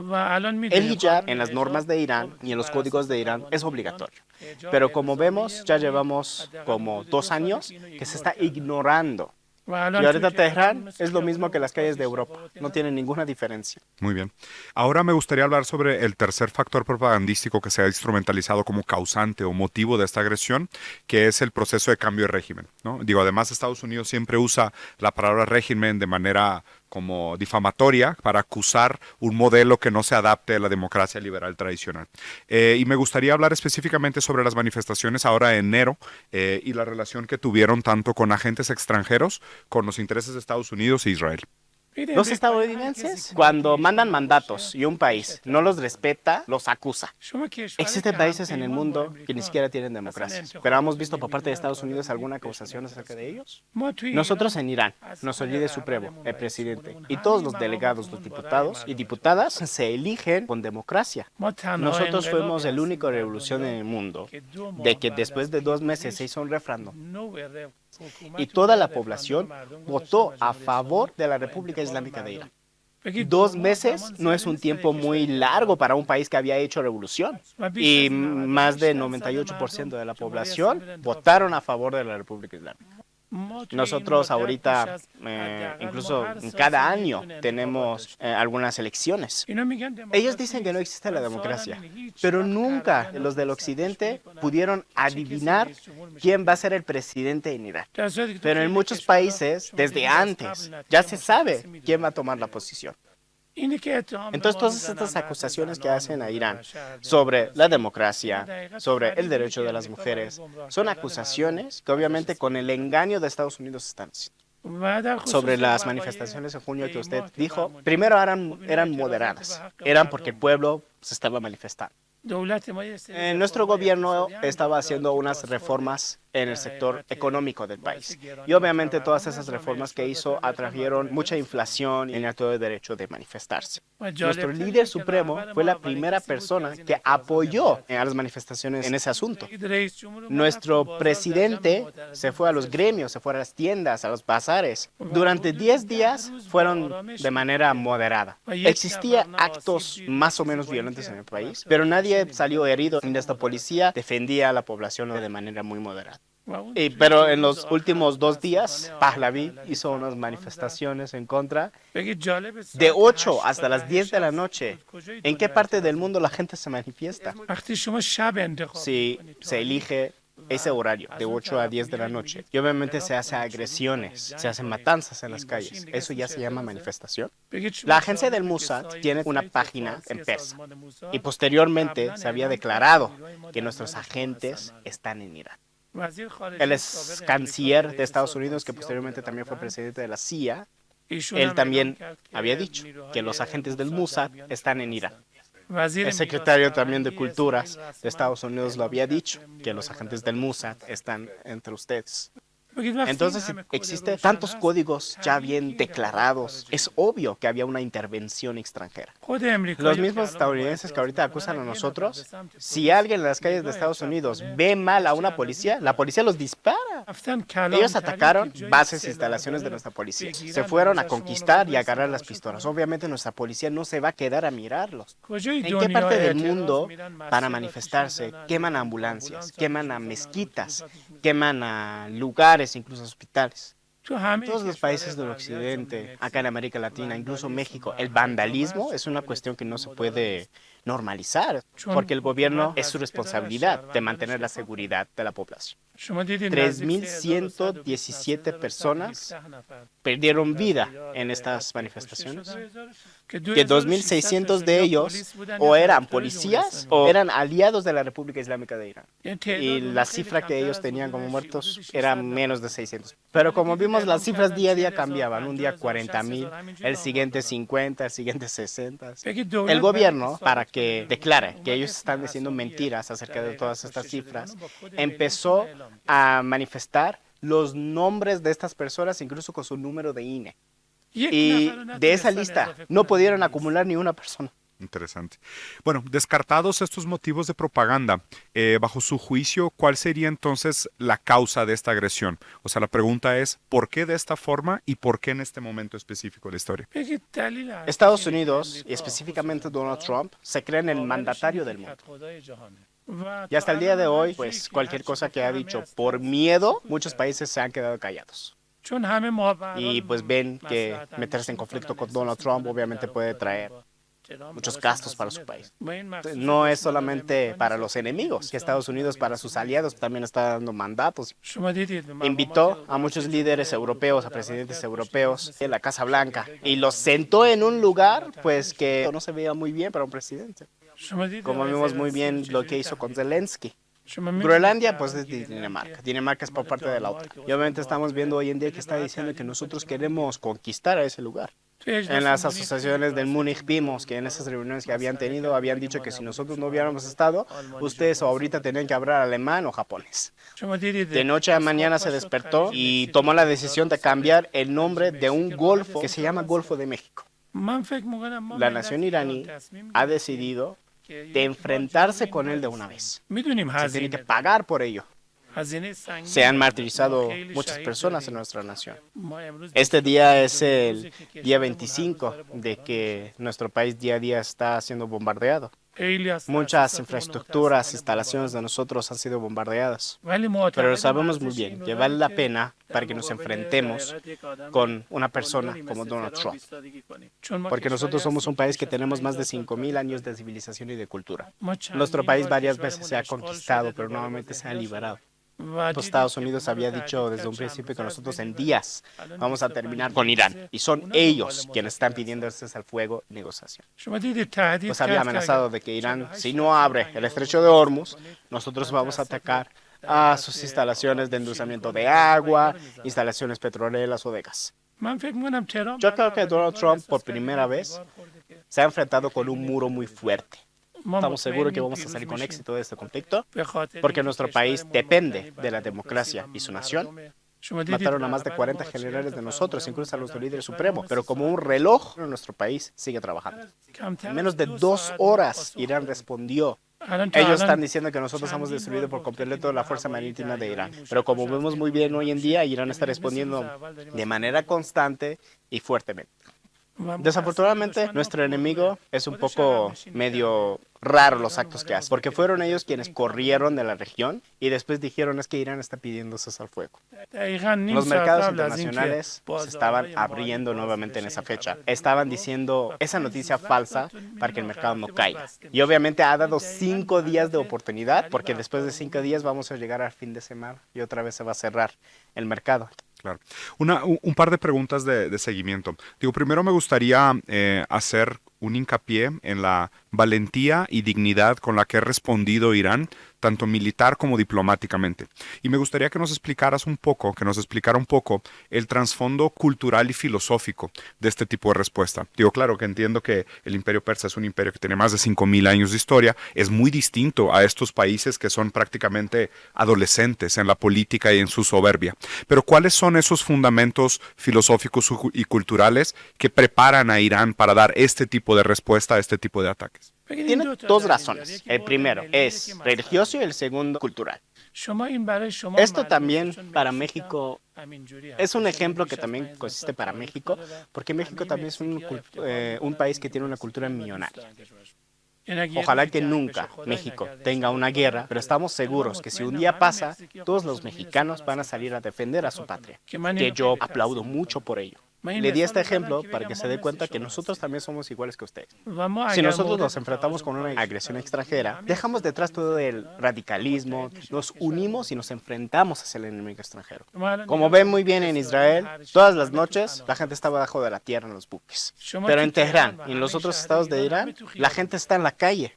El hijab en las normas de Irán y en los códigos de Irán es obligatorio. Pero como vemos, ya llevamos como 2 años que se está ignorando. Y ahorita Teherán es lo mismo que las calles de Europa, no tiene ninguna diferencia. Muy bien. Ahora me gustaría hablar sobre el tercer factor propagandístico que se ha instrumentalizado como causante o motivo de esta agresión, que es el proceso de cambio de régimen, ¿no? Digo, además Estados Unidos siempre usa la palabra régimen de manera como difamatoria para acusar un modelo que no se adapte a la democracia liberal tradicional. Y me gustaría hablar específicamente sobre las manifestaciones ahora en enero y la relación que tuvieron tanto con agentes extranjeros, con los intereses de Estados Unidos e Israel. Los estadounidenses, cuando mandan mandatos y un país no los respeta, los acusa. Existen países en el mundo que ni siquiera tienen democracia, pero hemos visto por parte de Estados Unidos alguna acusación acerca de ellos. Nosotros en Irán, nuestro líder supremo, el presidente, y todos los delegados, los diputados y diputadas se eligen con democracia. Nosotros fuimos el único revolución en el mundo de que después de 2 meses se hizo un referéndum. Y toda la población votó a favor de la República Islámica de Irán. 2 meses no es un tiempo muy largo para un país que había hecho revolución. Y más del 98% de la población votaron a favor de la República Islámica. Nosotros ahorita, incluso cada año, tenemos algunas elecciones. Ellos dicen que no existe la democracia, pero nunca los del occidente pudieron adivinar quién va a ser el presidente en Irán. Pero en muchos países, desde antes, ya se sabe quién va a tomar la posición. Entonces, todas estas acusaciones que hacen a Irán sobre la democracia, sobre el derecho de las mujeres, son acusaciones que obviamente con el engaño de Estados Unidos están haciendo. Sobre las manifestaciones en junio que usted dijo, primero eran moderadas, eran porque el pueblo se estaba manifestando. Nuestro gobierno estaba haciendo unas reformas en el sector económico del país. Y obviamente todas esas reformas que hizo atrajeron mucha inflación en el todo el derecho de manifestarse. Nuestro líder supremo fue la primera persona que apoyó a las manifestaciones en ese asunto. Nuestro presidente se fue a los gremios, se fue a las tiendas, a los bazares. Durante 10 días fueron de manera moderada. Existían actos más o menos violentos en el país, pero nadie salió herido y esta policía defendía a la población de manera muy moderada. Pero en los últimos 2 días, Pahlavi hizo unas manifestaciones en contra. De 8 hasta las 10 de la noche, ¿en qué parte del mundo la gente se manifiesta? Si se elige ese horario, de 8 a 10 de la noche, y obviamente se hacen agresiones, se hacen matanzas en las calles, ¿eso ya se llama manifestación? La agencia del Mossad tiene una página en persa, y posteriormente se había declarado que nuestros agentes están en Irán. El ex canciller de Estados Unidos, que posteriormente también fue presidente de la CIA, él también había dicho que los agentes del Mossad están en Irán. El secretario también de Culturas de Estados Unidos lo había dicho, que los agentes del Mossad están entre ustedes. Entonces, si existen tantos códigos ya bien declarados, es obvio que había una intervención extranjera. Los mismos estadounidenses que ahorita acusan a nosotros, si alguien en las calles de Estados Unidos ve mal a una policía, la policía los dispara. Ellos atacaron bases e instalaciones de nuestra policía. Se fueron a conquistar y a agarrar las pistolas. Obviamente nuestra policía no se va a quedar a mirarlos. ¿En qué parte del mundo, para manifestarse, queman ambulancias, queman a mezquitas, queman a lugares, incluso hospitales? Todos los países del occidente, acá en América Latina, incluso México, el vandalismo es una cuestión que no se puede normalizar, porque el gobierno es su responsabilidad de mantener la seguridad de la población. 3.117 personas perdieron vida en estas manifestaciones, que 2.600 de ellos o eran policías o eran aliados de la República Islámica de Irán. Y la cifra que ellos tenían como muertos era menos de 600. Pero como vimos, las cifras día a día cambiaban. Un día 40.000, el siguiente 50, el siguiente 60. El gobierno, para que declare que ellos están diciendo mentiras acerca de todas estas cifras, empezó a manifestar los nombres de estas personas, incluso con su número de INE. Y de esa lista no pudieron acumular ni una persona. Interesante. Bueno, descartados estos motivos de propaganda, bajo su juicio, ¿cuál sería entonces la causa de esta agresión? O sea, la pregunta es, ¿por qué de esta forma y por qué en este momento específico de la historia? Estados Unidos, y específicamente Donald Trump, se creen el mandatario del mundo. Y hasta el día de hoy, pues cualquier cosa que ha dicho por miedo, muchos países se han quedado callados. Y pues ven que meterse en conflicto con Donald Trump obviamente puede traer muchos gastos para su país. No es solamente para los enemigos, que Estados Unidos para sus aliados también está dando mandatos. Invitó a muchos líderes europeos, a presidentes europeos en la Casa Blanca y los sentó en un lugar pues que no se veía muy bien para un presidente. Como vimos muy bien lo que hizo con Zelensky. Groenlandia pues es de Dinamarca. Dinamarca es por parte de la OTAN. Y obviamente estamos viendo hoy en día que está diciendo que nosotros queremos conquistar a ese lugar. En las asociaciones del Múnich vimos que en esas reuniones que habían tenido habían dicho que si nosotros no hubiéramos estado, ustedes ahorita tenían que hablar alemán o japonés. De noche a mañana se despertó y tomó la decisión de cambiar el nombre de un golfo que se llama Golfo de México. La nación iraní ha decidido de enfrentarse con él de una vez. Se tiene que pagar por ello. Se han martirizado muchas personas en nuestra nación. Este día es el día 25 de que nuestro país día a día está siendo bombardeado. Muchas infraestructuras, instalaciones de nosotros han sido bombardeadas. Pero sabemos muy bien que vale la pena para que nos enfrentemos con una persona como Donald Trump. Porque nosotros somos un país que tenemos más de 5.000 años de civilización y de cultura. Nuestro país varias veces se ha conquistado, pero nuevamente se ha liberado. Los Estados Unidos había dicho desde un principio que nosotros en días vamos a terminar con Irán. Y son ellos quienes están pidiendo el cese al fuego y negociación. Pues había amenazado de que Irán, si no abre el estrecho de Hormuz, nosotros vamos a atacar a sus instalaciones de endulzamiento de agua, instalaciones petroleras o de gas. Yo creo que Donald Trump por primera vez se ha enfrentado con un muro muy fuerte. Estamos seguros que vamos a salir con éxito de este conflicto porque nuestro país depende de la democracia y su nación. Mataron a más de 40 generales de nosotros, incluso a los del líder supremo, pero como un reloj, nuestro país sigue trabajando. En menos de 2 horas, Irán respondió. Ellos están diciendo que nosotros hemos destruido por completo la fuerza marítima de Irán, pero como vemos muy bien hoy en día, Irán está respondiendo de manera constante y fuertemente. Desafortunadamente, nuestro enemigo es un poco medio raro los actos que hace, porque fueron ellos quienes corrieron de la región y después dijeron es que Irán está pidiendo cesar al fuego. Los mercados internacionales se estaban abriendo nuevamente en esa fecha. Estaban diciendo esa noticia falsa para que el mercado no caiga. Y obviamente ha dado 5 días de oportunidad, porque después de 5 días vamos a llegar al fin de semana y otra vez se va a cerrar el mercado. Claro. Un par de preguntas de seguimiento. Digo, primero me gustaría hacer un hincapié en la valentía y dignidad con la que ha respondido Irán, tanto militar como diplomáticamente. Y me gustaría que nos explicara un poco el trasfondo cultural y filosófico de este tipo de respuesta. Digo, claro que entiendo que el Imperio Persa es un imperio que tiene más de 5.000 años de historia, es muy distinto a estos países que son prácticamente adolescentes en la política y en su soberbia. Pero ¿cuáles son esos fundamentos filosóficos y culturales que preparan a Irán para dar este tipo de respuesta a este tipo de ataques? Tiene 2 razones. El primero es religioso y el segundo cultural. Esto también para México es un ejemplo que también consiste para México, porque México también es un país que tiene una cultura millonaria. Ojalá que nunca México tenga una guerra, pero estamos seguros que si un día pasa, todos los mexicanos van a salir a defender a su patria, que yo aplaudo mucho por ello. Le di este ejemplo para que se dé cuenta que nosotros también somos iguales que ustedes. Si nosotros nos enfrentamos con una agresión extranjera, dejamos detrás todo el radicalismo, nos unimos y nos enfrentamos hacia el enemigo extranjero. Como ven muy bien en Israel, todas las noches la gente está bajo de la tierra en los buques. Pero en Teherán y en los otros estados de Irán, la gente está en la calle.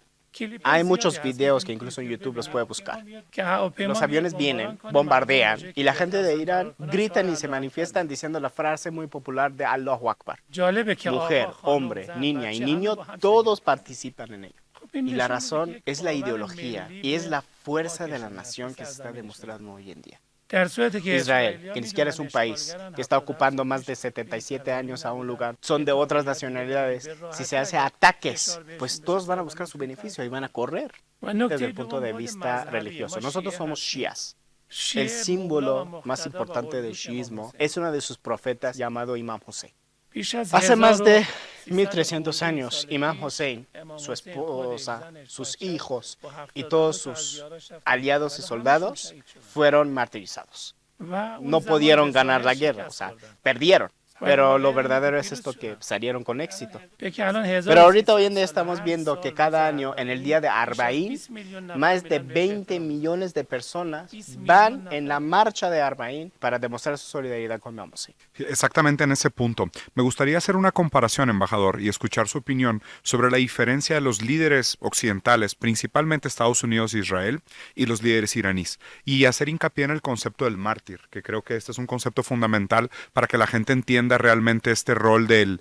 Hay muchos videos que incluso en YouTube los puede buscar. Los aviones vienen, bombardean y la gente de Irán gritan y se manifiestan diciendo la frase muy popular de Allahu Akbar. Mujer, hombre, niña y niño, todos participan en ello. Y la razón es la ideología y es la fuerza de la nación que se está demostrando hoy en día. Israel, que ni siquiera es un país, que está ocupando más de 77 años a un lugar, son de otras nacionalidades. Si se hace ataques, pues todos van a buscar su beneficio y van a correr desde el punto de vista religioso. Nosotros somos shias. El símbolo más importante del shiismo es uno de sus profetas llamado Imam Hussein. Hace más de 1300 años, Imam Hussein, su esposa, sus hijos y todos sus aliados y soldados fueron martirizados. No pudieron ganar la guerra, o sea, perdieron. Pero lo verdadero es esto, que salieron con éxito. Pero ahorita hoy en día estamos viendo que cada año en el día de Arbaín, más de 20 millones de personas van en la marcha de Arbaín para demostrar su solidaridad con Imam Hussein. Exactamente en ese punto. Me gustaría hacer una comparación, embajador, y escuchar su opinión sobre la diferencia de los líderes occidentales, principalmente Estados Unidos e Israel, y los líderes iraníes. Y hacer hincapié en el concepto del mártir, que creo que este es un concepto fundamental para que la gente entienda realmente este rol del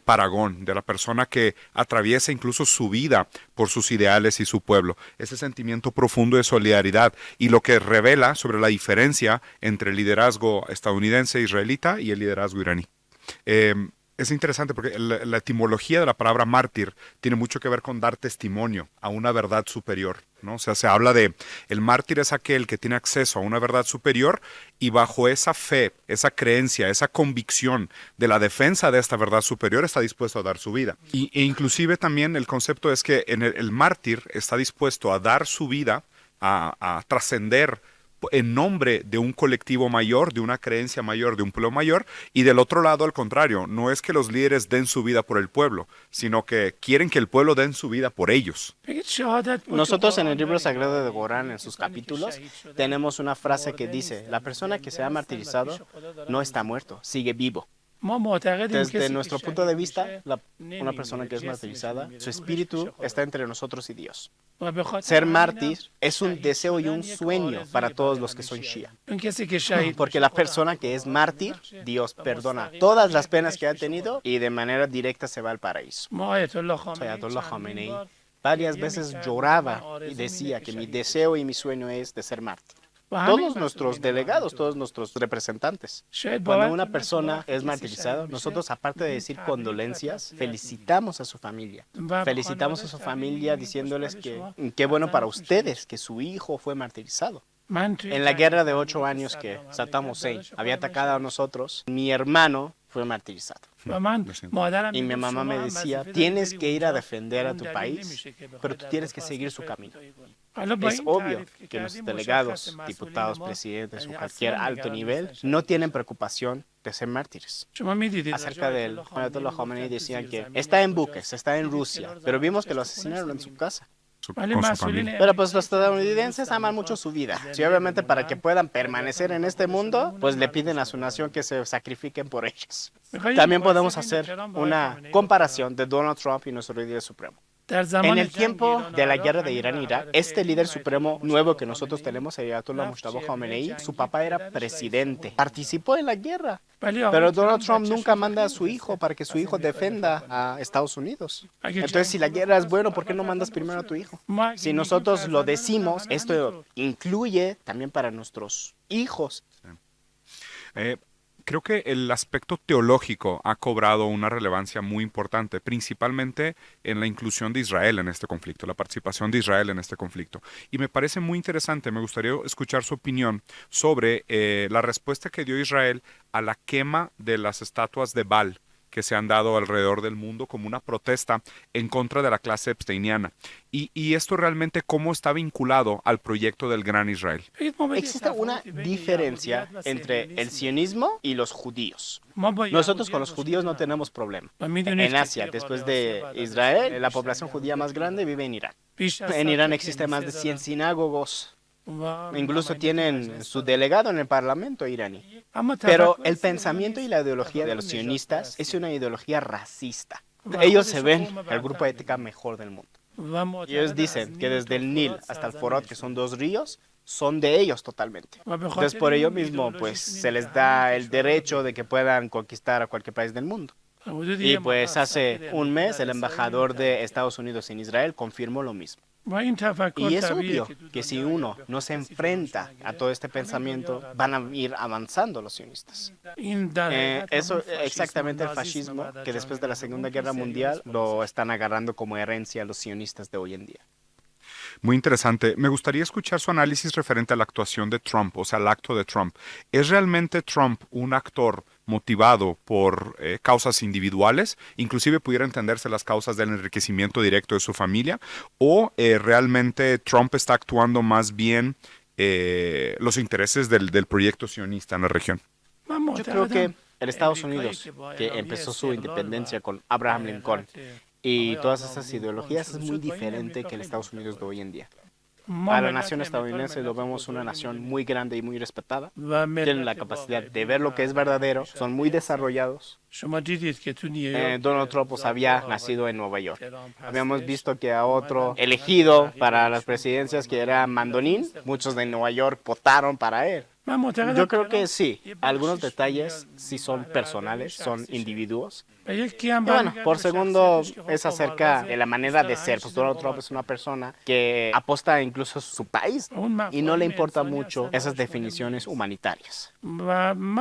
paragón, de la persona que atraviesa incluso su vida por sus ideales y su pueblo. Ese sentimiento profundo de solidaridad y lo que revela sobre la diferencia entre el liderazgo estadounidense israelita y el liderazgo iraní. Es interesante porque la etimología de la palabra mártir tiene mucho que ver con dar testimonio a una verdad superior, ¿no? O sea, se habla de el mártir es aquel que tiene acceso a una verdad superior y bajo esa fe, esa creencia, esa convicción de la defensa de esta verdad superior está dispuesto a dar su vida. E inclusive también el concepto es que el mártir está dispuesto a dar su vida, a trascender en nombre de un colectivo mayor, de una creencia mayor, de un pueblo mayor, y del otro lado, al contrario, no es que los líderes den su vida por el pueblo, sino que quieren que el pueblo den su vida por ellos. Nosotros en el libro sagrado de Corán, en sus capítulos, tenemos una frase que dice, la persona que se ha martirizado no está muerto, sigue vivo. Desde nuestro punto de vista, una persona que es martirizada, su espíritu está entre nosotros y Dios. Ser mártir es un deseo y un sueño para todos los que son Shia. Porque la persona que es mártir, Dios perdona todas las penas que ha tenido y de manera directa se va al paraíso. Ayatollah Khamenei varias veces lloraba y decía que mi deseo y mi sueño es de ser mártir. Todos nuestros delegados, todos nuestros representantes. Cuando una persona es martirizada, nosotros, aparte de decir condolencias, felicitamos a su familia. Felicitamos a su familia diciéndoles que qué bueno para ustedes que su hijo fue martirizado. En la guerra de 8 años que Saddam Hussein había atacado a nosotros, mi hermano fue martirizado. Y mi mamá me decía, tienes que ir a defender a tu país, pero tú tienes que seguir su camino. Es obvio que los delegados, diputados, presidentes o cualquier alto nivel no tienen preocupación de ser mártires. Acerca del Ayatollah Khamenei decían que está en buques, está en Rusia, pero vimos que lo asesinaron en su casa. Con su familia. Pero pues los estadounidenses aman mucho su vida. Y obviamente para que puedan permanecer en este mundo, pues le piden a su nación que se sacrifiquen por ellos. También podemos hacer una comparación de Donald Trump y nuestro líder supremo. En el tiempo de la guerra de Irán-Irak, este líder supremo nuevo que nosotros tenemos, el Ayatollah Mustafa Khamenei, su papá era presidente, participó en la guerra. Pero Donald Trump nunca manda a su hijo para que su hijo defenda a Estados Unidos. Entonces, si la guerra es buena, ¿por qué no mandas primero a tu hijo? Si nosotros lo decimos, esto incluye también para nuestros hijos. Creo que el aspecto teológico ha cobrado una relevancia muy importante, principalmente en la inclusión de Israel en este conflicto, la participación de Israel en este conflicto. Y me parece muy interesante, me gustaría escuchar su opinión sobre la respuesta que dio Israel a la quema de las estatuas de Baal que se han dado alrededor del mundo como una protesta en contra de la clase epsteiniana. Y esto realmente cómo está vinculado al proyecto del Gran Israel. Existe una diferencia entre el sionismo y los judíos. Nosotros con los judíos no tenemos problema. En Asia, después de Israel, la población judía más grande vive en Irán. En Irán existen más de 100 sinagogos. Incluso tienen su delegado en el parlamento iraní. Pero el pensamiento y la ideología de los sionistas es una ideología racista. Ellos se ven el grupo étnico mejor del mundo. Y ellos dicen que desde el Nil hasta el Forot, que son 2 ríos, son de ellos totalmente. Entonces por ello mismo pues se les da el derecho de que puedan conquistar a cualquier país del mundo. Y pues hace un mes el embajador de Estados Unidos en Israel confirmó lo mismo. Y es obvio que si uno no se enfrenta a todo este pensamiento, van a ir avanzando los sionistas. Eso exactamente el fascismo que después de la Segunda Guerra Mundial lo están agarrando como herencia los sionistas de hoy en día. Muy interesante. Me gustaría escuchar su análisis referente a la actuación de Trump, o sea, al acto de Trump. ¿Es realmente Trump un actor motivado por causas individuales? Inclusive pudiera entenderse las causas del enriquecimiento directo de su familia. ¿O realmente Trump está actuando más bien los intereses del proyecto sionista en la región? Yo creo que el Estados Unidos, que empezó su independencia con Abraham Lincoln, y todas esas ideologías es muy diferente que el Estados Unidos de hoy en día. A la nación estadounidense lo vemos una nación muy grande y muy respetada. Tienen la capacidad de ver lo que es verdadero, son muy desarrollados. Donald Trump pues, había nacido en Nueva York. Habíamos visto que a otro elegido para las presidencias que era Mandonín, muchos de Nueva York votaron para él. Yo creo que sí, algunos detalles sí son personales, son individuos. Y bueno, por segundo es acerca de la manera de ser. Pues Donald Trump es una persona que aposta incluso a su país y no le importa mucho esas definiciones humanitarias.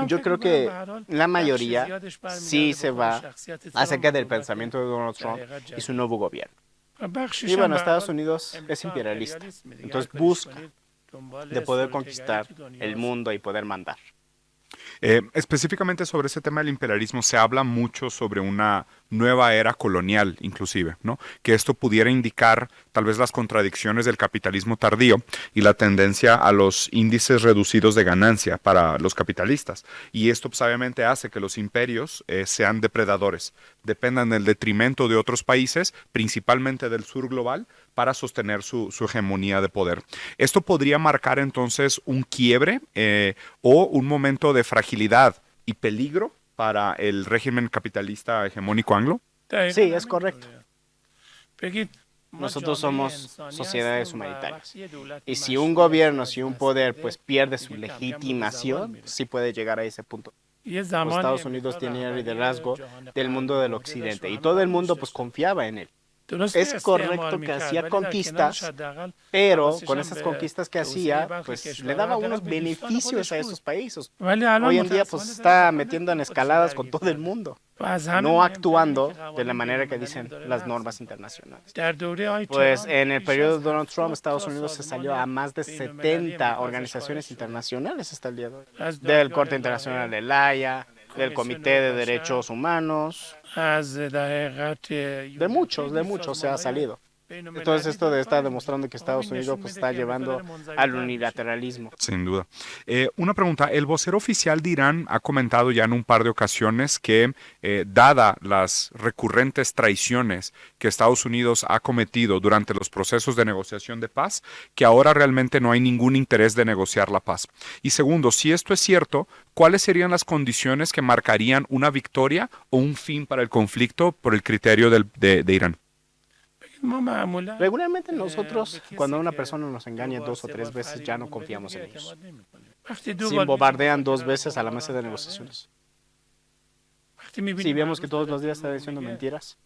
Yo creo que la mayoría sí se va acerca del pensamiento de Donald Trump y su nuevo gobierno. Y bueno, Estados Unidos es imperialista, entonces busca de poder conquistar el mundo y poder mandar. Específicamente sobre ese tema del imperialismo se habla mucho sobre una nueva era colonial, inclusive, ¿no? Que esto pudiera indicar tal vez las contradicciones del capitalismo tardío y la tendencia a los índices reducidos de ganancia para los capitalistas. Y esto pues, obviamente hace que los imperios sean depredadores, dependan del detrimento de otros países, principalmente del sur global, para sostener su hegemonía de poder. Esto podría marcar entonces un quiebre o un momento de fragilidad y peligro para el régimen capitalista hegemónico anglo. Sí, es correcto. Nosotros somos sociedades humanitarias. Y si un gobierno, si un poder, pues pierde su legitimación, sí puede llegar a ese punto. Los Estados Unidos tenían el liderazgo del mundo del occidente y todo el mundo pues confiaba en él. Es correcto que hacía conquistas, pero con esas conquistas que hacía, pues le daba unos beneficios a esos países. Hoy en día pues está metiendo en escaladas con todo el mundo, no actuando de la manera que dicen las normas internacionales. Pues en el periodo de Donald Trump, Estados Unidos se salió a más de 70 organizaciones internacionales hasta el día de hoy. Del Corte Internacional de La Haya, del Comité de Derechos Humanos, de muchos se ha salido. Entonces esto está demostrando que Estados Unidos pues, está llevando al unilateralismo. Sin duda. Una pregunta, el vocero oficial de Irán ha comentado ya en un par de ocasiones que dada las recurrentes traiciones que Estados Unidos ha cometido durante los procesos de negociación de paz, que ahora realmente no hay ningún interés de negociar la paz. Y segundo, si esto es cierto, ¿cuáles serían las condiciones que marcarían una victoria o un fin para el conflicto por el criterio de Irán? Regularmente nosotros, cuando una persona nos engaña 2 o 3 veces, ya no confiamos en ellos. Si bombardean 2 veces a la mesa de negociaciones, si vemos que todos los días está diciendo mentiras,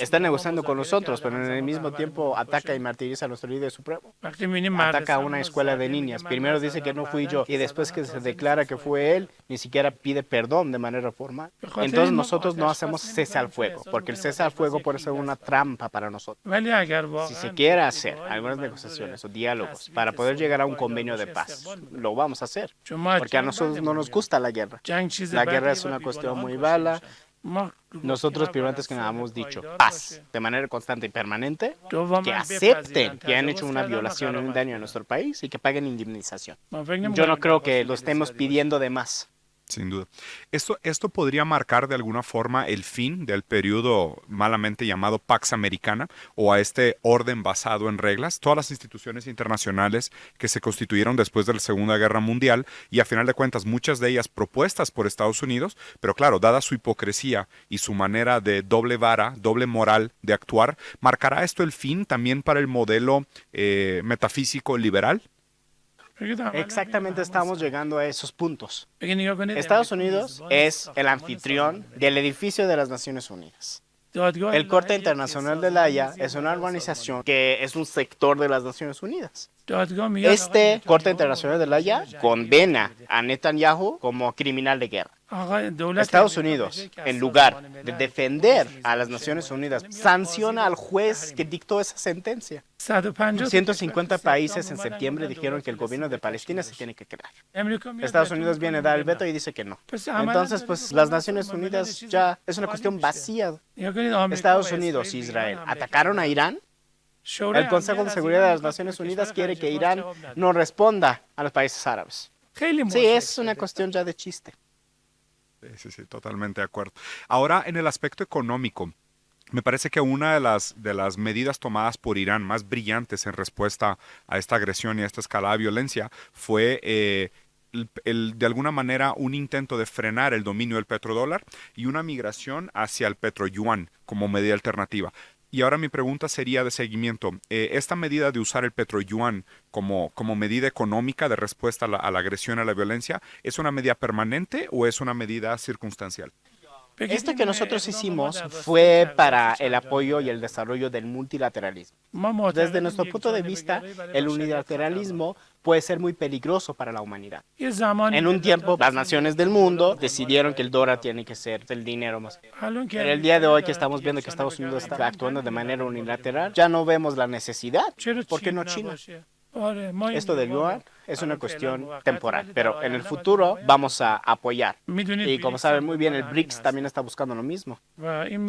está negociando con nosotros, pero en el mismo tiempo ataca y martiriza a nuestro líder supremo. Ataca a una escuela de niñas. Primero dice que no fui yo y después que se declara que fue él, ni siquiera pide perdón de manera formal. Entonces nosotros no hacemos cese al fuego, porque el cese al fuego puede ser una trampa para nosotros. Si se quiere hacer algunas negociaciones o diálogos para poder llegar a un convenio de paz, lo vamos a hacer, porque a nosotros no nos gusta la guerra. La guerra es una cuestión muy mala. Nosotros, pero antes que nada, hemos dicho paz de manera constante y permanente, que acepten que han hecho una violación y un daño a nuestro país y que paguen indemnización. Yo no creo que lo estemos pidiendo de más. Sin duda. Esto podría marcar de alguna forma el fin del periodo malamente llamado Pax Americana o a este orden basado en reglas. Todas las instituciones internacionales que se constituyeron después de la Segunda Guerra Mundial y a final de cuentas muchas de ellas propuestas por Estados Unidos, pero claro, dada su hipocresía y su manera de doble vara, doble moral de actuar, ¿marcará esto el fin también para el modelo metafísico liberal? Exactamente, estamos llegando a esos puntos. Estados Unidos es el anfitrión del edificio de las Naciones Unidas. El Corte Internacional de La Haya es una organización que es un sector de las Naciones Unidas. Este Corte Internacional de La Haya condena a Netanyahu como criminal de guerra. Estados Unidos, en lugar de defender a las Naciones Unidas, sanciona al juez que dictó esa sentencia. 150 países en septiembre dijeron que el gobierno de Palestina se tiene que crear. Estados Unidos viene a dar el veto y dice que no. Entonces, pues las Naciones Unidas ya es una cuestión vacía. Estados Unidos e Israel atacaron a Irán. El Consejo de Seguridad de las Naciones Unidas quiere que Irán no responda a los países árabes. Sí, es una cuestión ya de chiste. Sí, totalmente de acuerdo. Ahora, en el aspecto económico, me parece que una de las medidas tomadas por Irán más brillantes en respuesta a esta agresión y a esta escalada de violencia fue de alguna manera un intento de frenar el dominio del petrodólar y una migración hacia el petroyuan como medida alternativa. Y ahora mi pregunta sería de seguimiento. ¿Esta medida de usar el petroyuan como medida económica de respuesta a la agresión y a la violencia es una medida permanente o es una medida circunstancial? Esto que nosotros hicimos fue para el apoyo y el desarrollo del multilateralismo. Desde nuestro punto de vista, el unilateralismo puede ser muy peligroso para la humanidad. En un tiempo, las naciones del mundo decidieron que el dólar tiene que ser el dinero más. Pero el día de hoy que estamos viendo que Estados Unidos está actuando de manera unilateral, ya no vemos la necesidad. ¿Por qué no China? Esto del yuan es una cuestión temporal, pero en el futuro vamos a apoyar. Y como saben muy bien, el BRICS también está buscando lo mismo.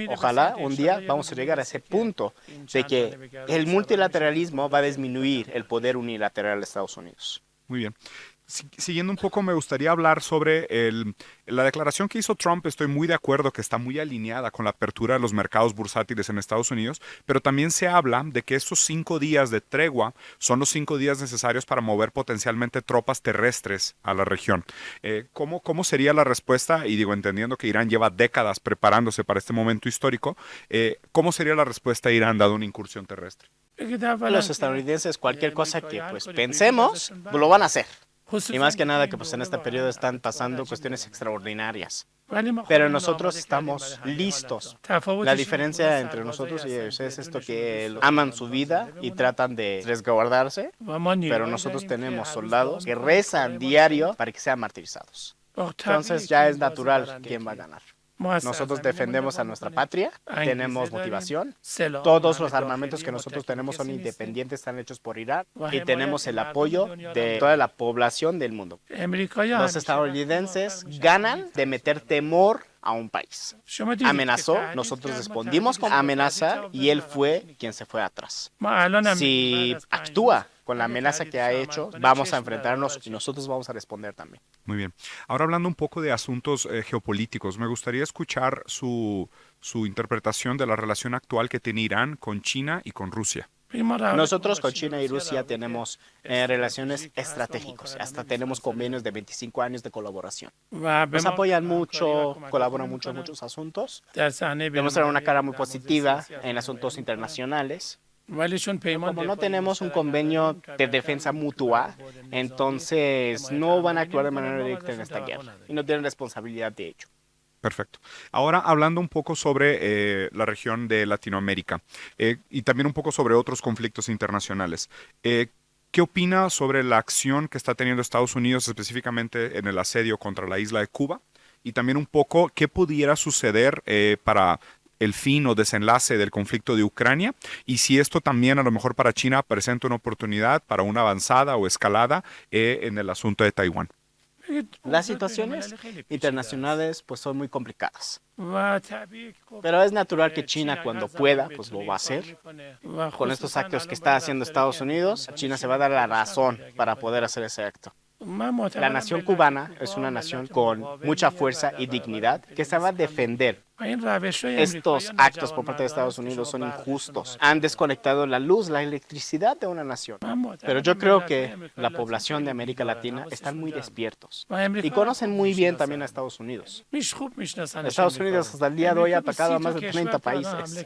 Ojalá un día vamos a llegar a ese punto de que el multilateralismo va a disminuir el poder unilateral de Estados Unidos. Muy bien. Siguiendo un poco, me gustaría hablar sobre la declaración que hizo Trump. Estoy muy de acuerdo que está muy alineada con la apertura de los mercados bursátiles en Estados Unidos, pero también se habla de que estos 5 días de tregua son los 5 días necesarios para mover potencialmente tropas terrestres a la región. ¿Cómo sería la respuesta? Y digo, entendiendo que Irán lleva décadas preparándose para este momento histórico, ¿cómo sería la respuesta de Irán dado una incursión terrestre? Los estadounidenses, cualquier cosa que pues pensemos, lo van a hacer. Y más que nada que pues en este periodo están pasando cuestiones extraordinarias. Pero nosotros estamos listos. La diferencia entre nosotros y ellos es esto que aman su vida y tratan de resguardarse, pero nosotros tenemos soldados que rezan diario para que sean martirizados. Entonces ya es natural quién va a ganar. Nosotros defendemos a nuestra patria, tenemos motivación, todos los armamentos que nosotros tenemos son independientes, están hechos por Irán y tenemos el apoyo de toda la población del mundo. Los estadounidenses ganan de meter temor a un país. Amenazó, nosotros respondimos con amenaza y él fue quien se fue atrás. Si actúa con la amenaza que ha hecho, vamos a enfrentarnos y nosotros vamos a responder también. Muy bien. Ahora hablando un poco de asuntos geopolíticos, me gustaría escuchar su interpretación de la relación actual que tiene Irán con China y con Rusia. Nosotros con China y Rusia tenemos relaciones estratégicas, hasta tenemos convenios de 25 años de colaboración. Nos apoyan mucho, colaboran mucho en muchos asuntos, demuestran una cara muy positiva en asuntos internacionales. Como no tenemos un convenio de defensa mutua, entonces no van a actuar de manera directa en esta guerra y no tienen responsabilidad de ello. Perfecto. Ahora hablando un poco sobre la región de Latinoamérica y también un poco sobre otros conflictos internacionales. ¿Qué opina sobre la acción que está teniendo Estados Unidos específicamente en el asedio contra la isla de Cuba? Y también un poco qué pudiera suceder para el fin o desenlace del conflicto de Ucrania y si esto también a lo mejor para China presenta una oportunidad para una avanzada o escalada en el asunto de Taiwán. Las situaciones internacionales pues son muy complicadas. Pero es natural que China cuando pueda pues lo va a hacer. Con estos actos que está haciendo Estados Unidos, China se va a dar la razón para poder hacer ese acto. La nación cubana es una nación con mucha fuerza y dignidad que se va a defender. Estos actos por parte de Estados Unidos son injustos. Han desconectado la luz, la electricidad de una nación. Pero yo creo que la población de América Latina están muy despiertos y conocen muy bien también a Estados Unidos. Estados Unidos hasta el día de hoy ha atacado a más de 30 países.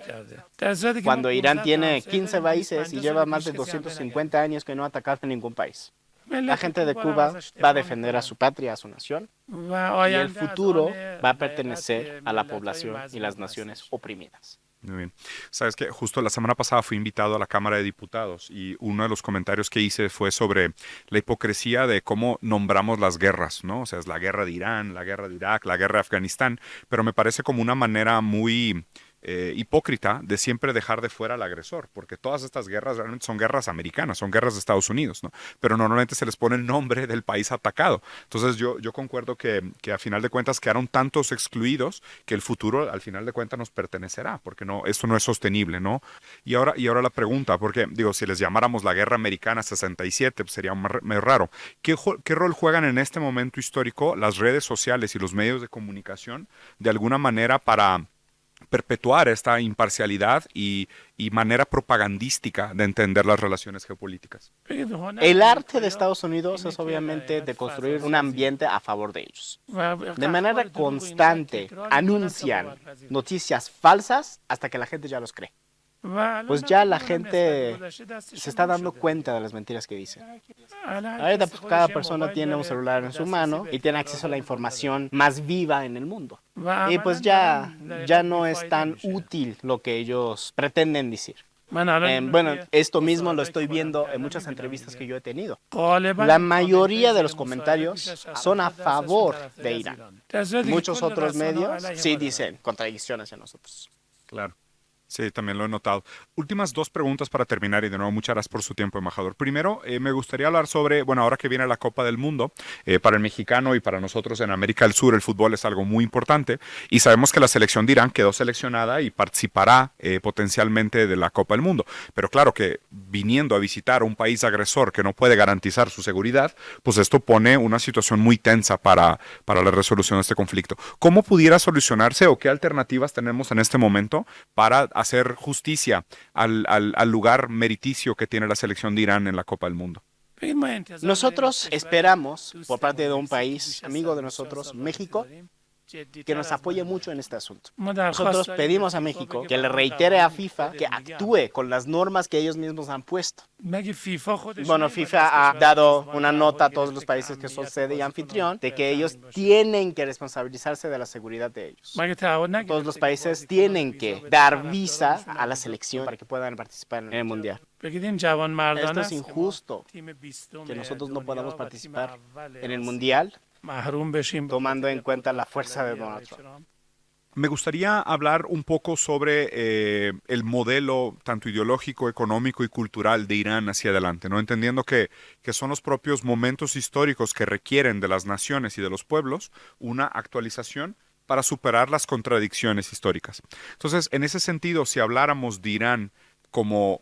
Cuando Irán tiene 15 países y lleva más de 250 años que no ha atacado a ningún país. La gente de Cuba va a defender a su patria, a su nación, y el futuro va a pertenecer a la población y las naciones oprimidas. Muy bien. Sabes que justo la semana pasada fui invitado a la Cámara de Diputados y uno de los comentarios que hice fue sobre la hipocresía de cómo nombramos las guerras, ¿no? O sea, es la guerra de Irán, la guerra de Irak, la guerra de Afganistán, pero me parece como una manera muy hipócrita de siempre dejar de fuera al agresor, porque todas estas guerras realmente son guerras americanas, son guerras de Estados Unidos, ¿no? Pero normalmente se les pone el nombre del país atacado. Entonces yo concuerdo que a final de cuentas quedaron tantos excluidos que el futuro al final de cuentas nos pertenecerá, porque no, esto no es sostenible, ¿no? Y ahora la pregunta, porque digo, si les llamáramos la guerra americana 67, pues sería medio raro. ¿Qué rol juegan en este momento histórico las redes sociales y los medios de comunicación de alguna manera para perpetuar esta imparcialidad y manera propagandística de entender las relaciones geopolíticas? El arte de Estados Unidos es obviamente de construir un ambiente a favor de ellos. De manera constante anuncian noticias falsas hasta que la gente ya los cree. pues ya la gente se está dando cuenta de las mentiras que dicen. Ahorita pues, cada persona tiene un celular en su mano y tiene acceso a la información más viva en el mundo. Y pues ya no es tan útil lo que ellos pretenden decir. Bueno, esto mismo lo estoy viendo en muchas entrevistas que yo he tenido. La mayoría de los comentarios son a favor de Irán. Muchos otros medios sí dicen contradicciones en nosotros. Claro. Sí, también lo he notado. Últimas dos preguntas para terminar y de nuevo muchas gracias por su tiempo, embajador. Primero, me gustaría hablar sobre, bueno, ahora que viene la Copa del Mundo, para el mexicano y para nosotros en América del Sur el fútbol es algo muy importante y sabemos que la selección de Irán quedó seleccionada y participará potencialmente de la Copa del Mundo. Pero claro que viniendo a visitar un país agresor que no puede garantizar su seguridad, pues esto pone una situación muy tensa para la resolución de este conflicto. ¿Cómo pudiera solucionarse o qué alternativas tenemos en este momento para hacer justicia al lugar meriticio que tiene la selección de Irán en la Copa del Mundo? Nosotros esperamos, por parte de un país amigo de nosotros, México, que nos apoye mucho en este asunto. Nosotros pedimos a México que le reitere a FIFA que actúe con las normas que ellos mismos han puesto. Bueno, FIFA ha dado una nota a todos los países que son sede y anfitrión de que ellos tienen que responsabilizarse de la seguridad de ellos. Todos los países tienen que dar visa a la selección para que puedan participar en el Mundial. Esto es injusto, que nosotros no podamos participar en el Mundial tomando en cuenta la fuerza de Donald Trump. Me gustaría hablar un poco sobre el modelo tanto ideológico, económico y cultural de Irán hacia adelante, ¿no? Entendiendo que son los propios momentos históricos que requieren de las naciones y de los pueblos una actualización para superar las contradicciones históricas. Entonces, en ese sentido, si habláramos de Irán como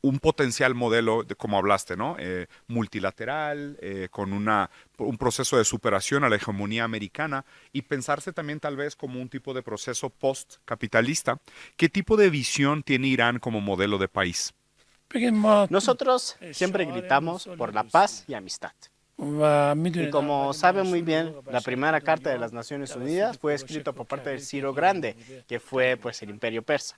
un potencial modelo, como hablaste, ¿no? Multilateral, con un proceso de superación a la hegemonía americana y pensarse también tal vez como un tipo de proceso post-capitalista. ¿Qué tipo de visión tiene Irán como modelo de país? Nosotros siempre gritamos por la paz y amistad. Y como saben muy bien, la primera carta de las Naciones Unidas fue escrita por parte de Ciro Grande, que fue pues el imperio persa.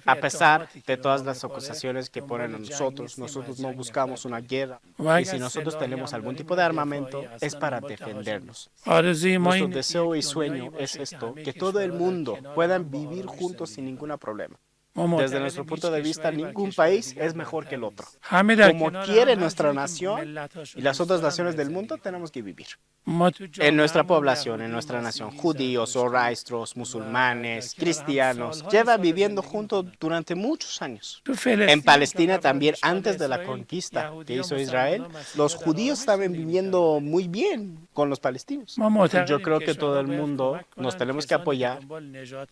A pesar de todas las acusaciones que ponen a nosotros no buscamos una guerra. Y si nosotros tenemos algún tipo de armamento, es para defendernos. Nuestro deseo y sueño es esto, que todo el mundo pueda vivir juntos sin ningún problema. Desde nuestro punto de vista, ningún país es mejor que el otro. Como quiere nuestra nación y las otras naciones del mundo, tenemos que vivir. En nuestra población, en nuestra nación, judíos, zoroastros, musulmanes, cristianos, lleva viviendo juntos durante muchos años. En Palestina también, antes de la conquista que hizo Israel, los judíos estaban viviendo muy bien con los palestinos. Yo creo que todo el mundo nos tenemos que apoyar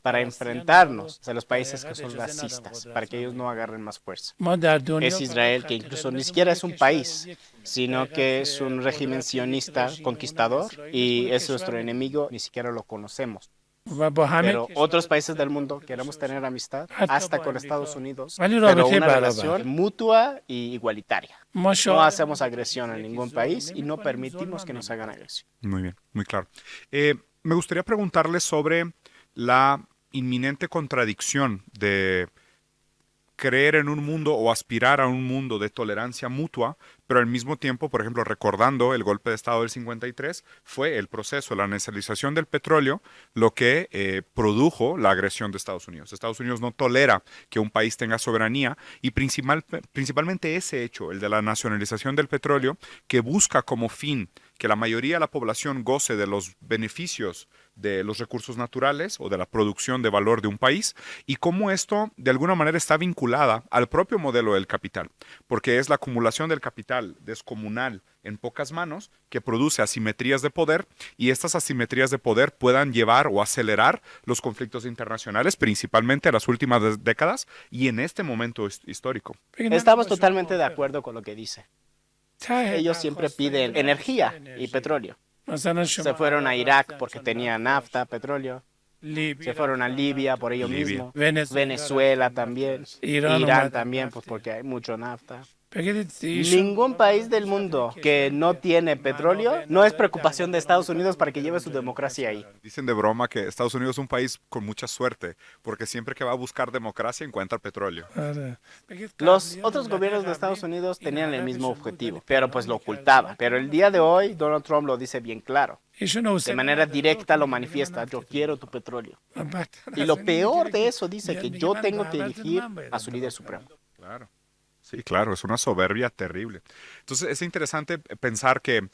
para enfrentarnos a los países que son racistas, para que ellos no agarren más fuerza. Es Israel, que incluso ni siquiera es un país, sino que es un régimen sionista conquistador y es nuestro enemigo, ni siquiera lo conocemos. Pero otros países del mundo queremos tener amistad, hasta con Estados Unidos, pero una relación mutua y igualitaria. No hacemos agresión a ningún país y no permitimos que nos hagan agresión. Muy bien, muy claro. Me gustaría preguntarle sobre la inminente contradicción de creer en un mundo o aspirar a un mundo de tolerancia mutua, pero al mismo tiempo, por ejemplo, recordando el golpe de Estado del 53, fue el proceso, la nacionalización del petróleo, lo que produjo la agresión de Estados Unidos. Estados Unidos no tolera que un país tenga soberanía y principalmente ese hecho, el de la nacionalización del petróleo, que busca como fin que la mayoría de la población goce de los beneficios de los recursos naturales o de la producción de valor de un país y cómo esto de alguna manera está vinculada al propio modelo del capital, porque es la acumulación del capital descomunal en pocas manos que produce asimetrías de poder y estas asimetrías de poder puedan llevar o acelerar los conflictos internacionales, principalmente en las últimas décadas y en este momento histórico. Estamos totalmente de acuerdo con lo que dice. Ellos siempre piden energía y petróleo. Se fueron a Irak porque tenía nafta, petróleo. Se fueron a Libia por ello mismo. Venezuela también. Irán también, pues porque hay mucho nafta. Ningún país del mundo que no tiene petróleo no es preocupación de Estados Unidos para que lleve su democracia ahí. Dicen de broma que Estados Unidos es un país con mucha suerte, porque siempre que va a buscar democracia encuentra petróleo. Los otros gobiernos de Estados Unidos tenían el mismo objetivo, pero pues lo ocultaban. Pero el día de hoy Donald Trump lo dice bien claro. De manera directa lo manifiesta: yo quiero tu petróleo. Y lo peor de eso, dice que yo tengo que elegir a su líder supremo. Claro. Sí, claro, es una soberbia terrible. Entonces es interesante pensar que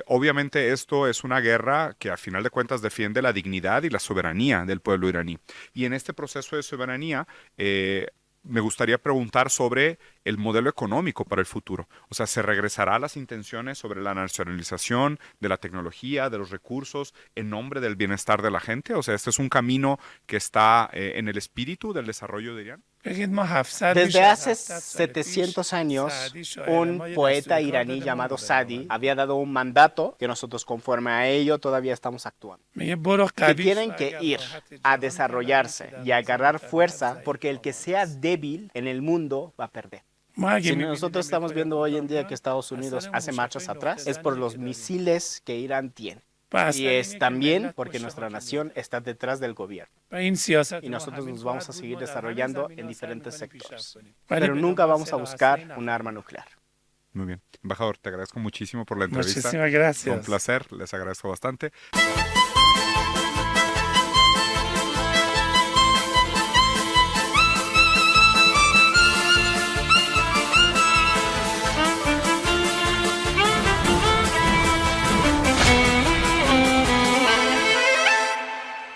obviamente esto es una guerra que a final de cuentas defiende la dignidad y la soberanía del pueblo iraní. Y en este proceso de soberanía me gustaría preguntar sobre el modelo económico para el futuro. O sea, ¿se regresará a las intenciones sobre la nacionalización de la tecnología, de los recursos, en nombre del bienestar de la gente? O sea, ¿este es un camino que está en el espíritu del desarrollo de Irán? Desde hace 700 años, un poeta iraní llamado Sadi había dado un mandato que nosotros, conforme a ello, todavía estamos actuando. Que tienen que ir a desarrollarse y a agarrar fuerza, porque el que sea débil en el mundo va a perder. Si nosotros estamos viendo hoy en día que Estados Unidos hace marchas atrás, es por los misiles que Irán tiene. Y es también porque nuestra nación está detrás del gobierno. Y nosotros nos vamos a seguir desarrollando en diferentes sectores. Pero nunca vamos a buscar un arma nuclear. Muy bien. Embajador, te agradezco muchísimo por la entrevista. Muchísimas gracias. Fue un placer, les agradezco bastante.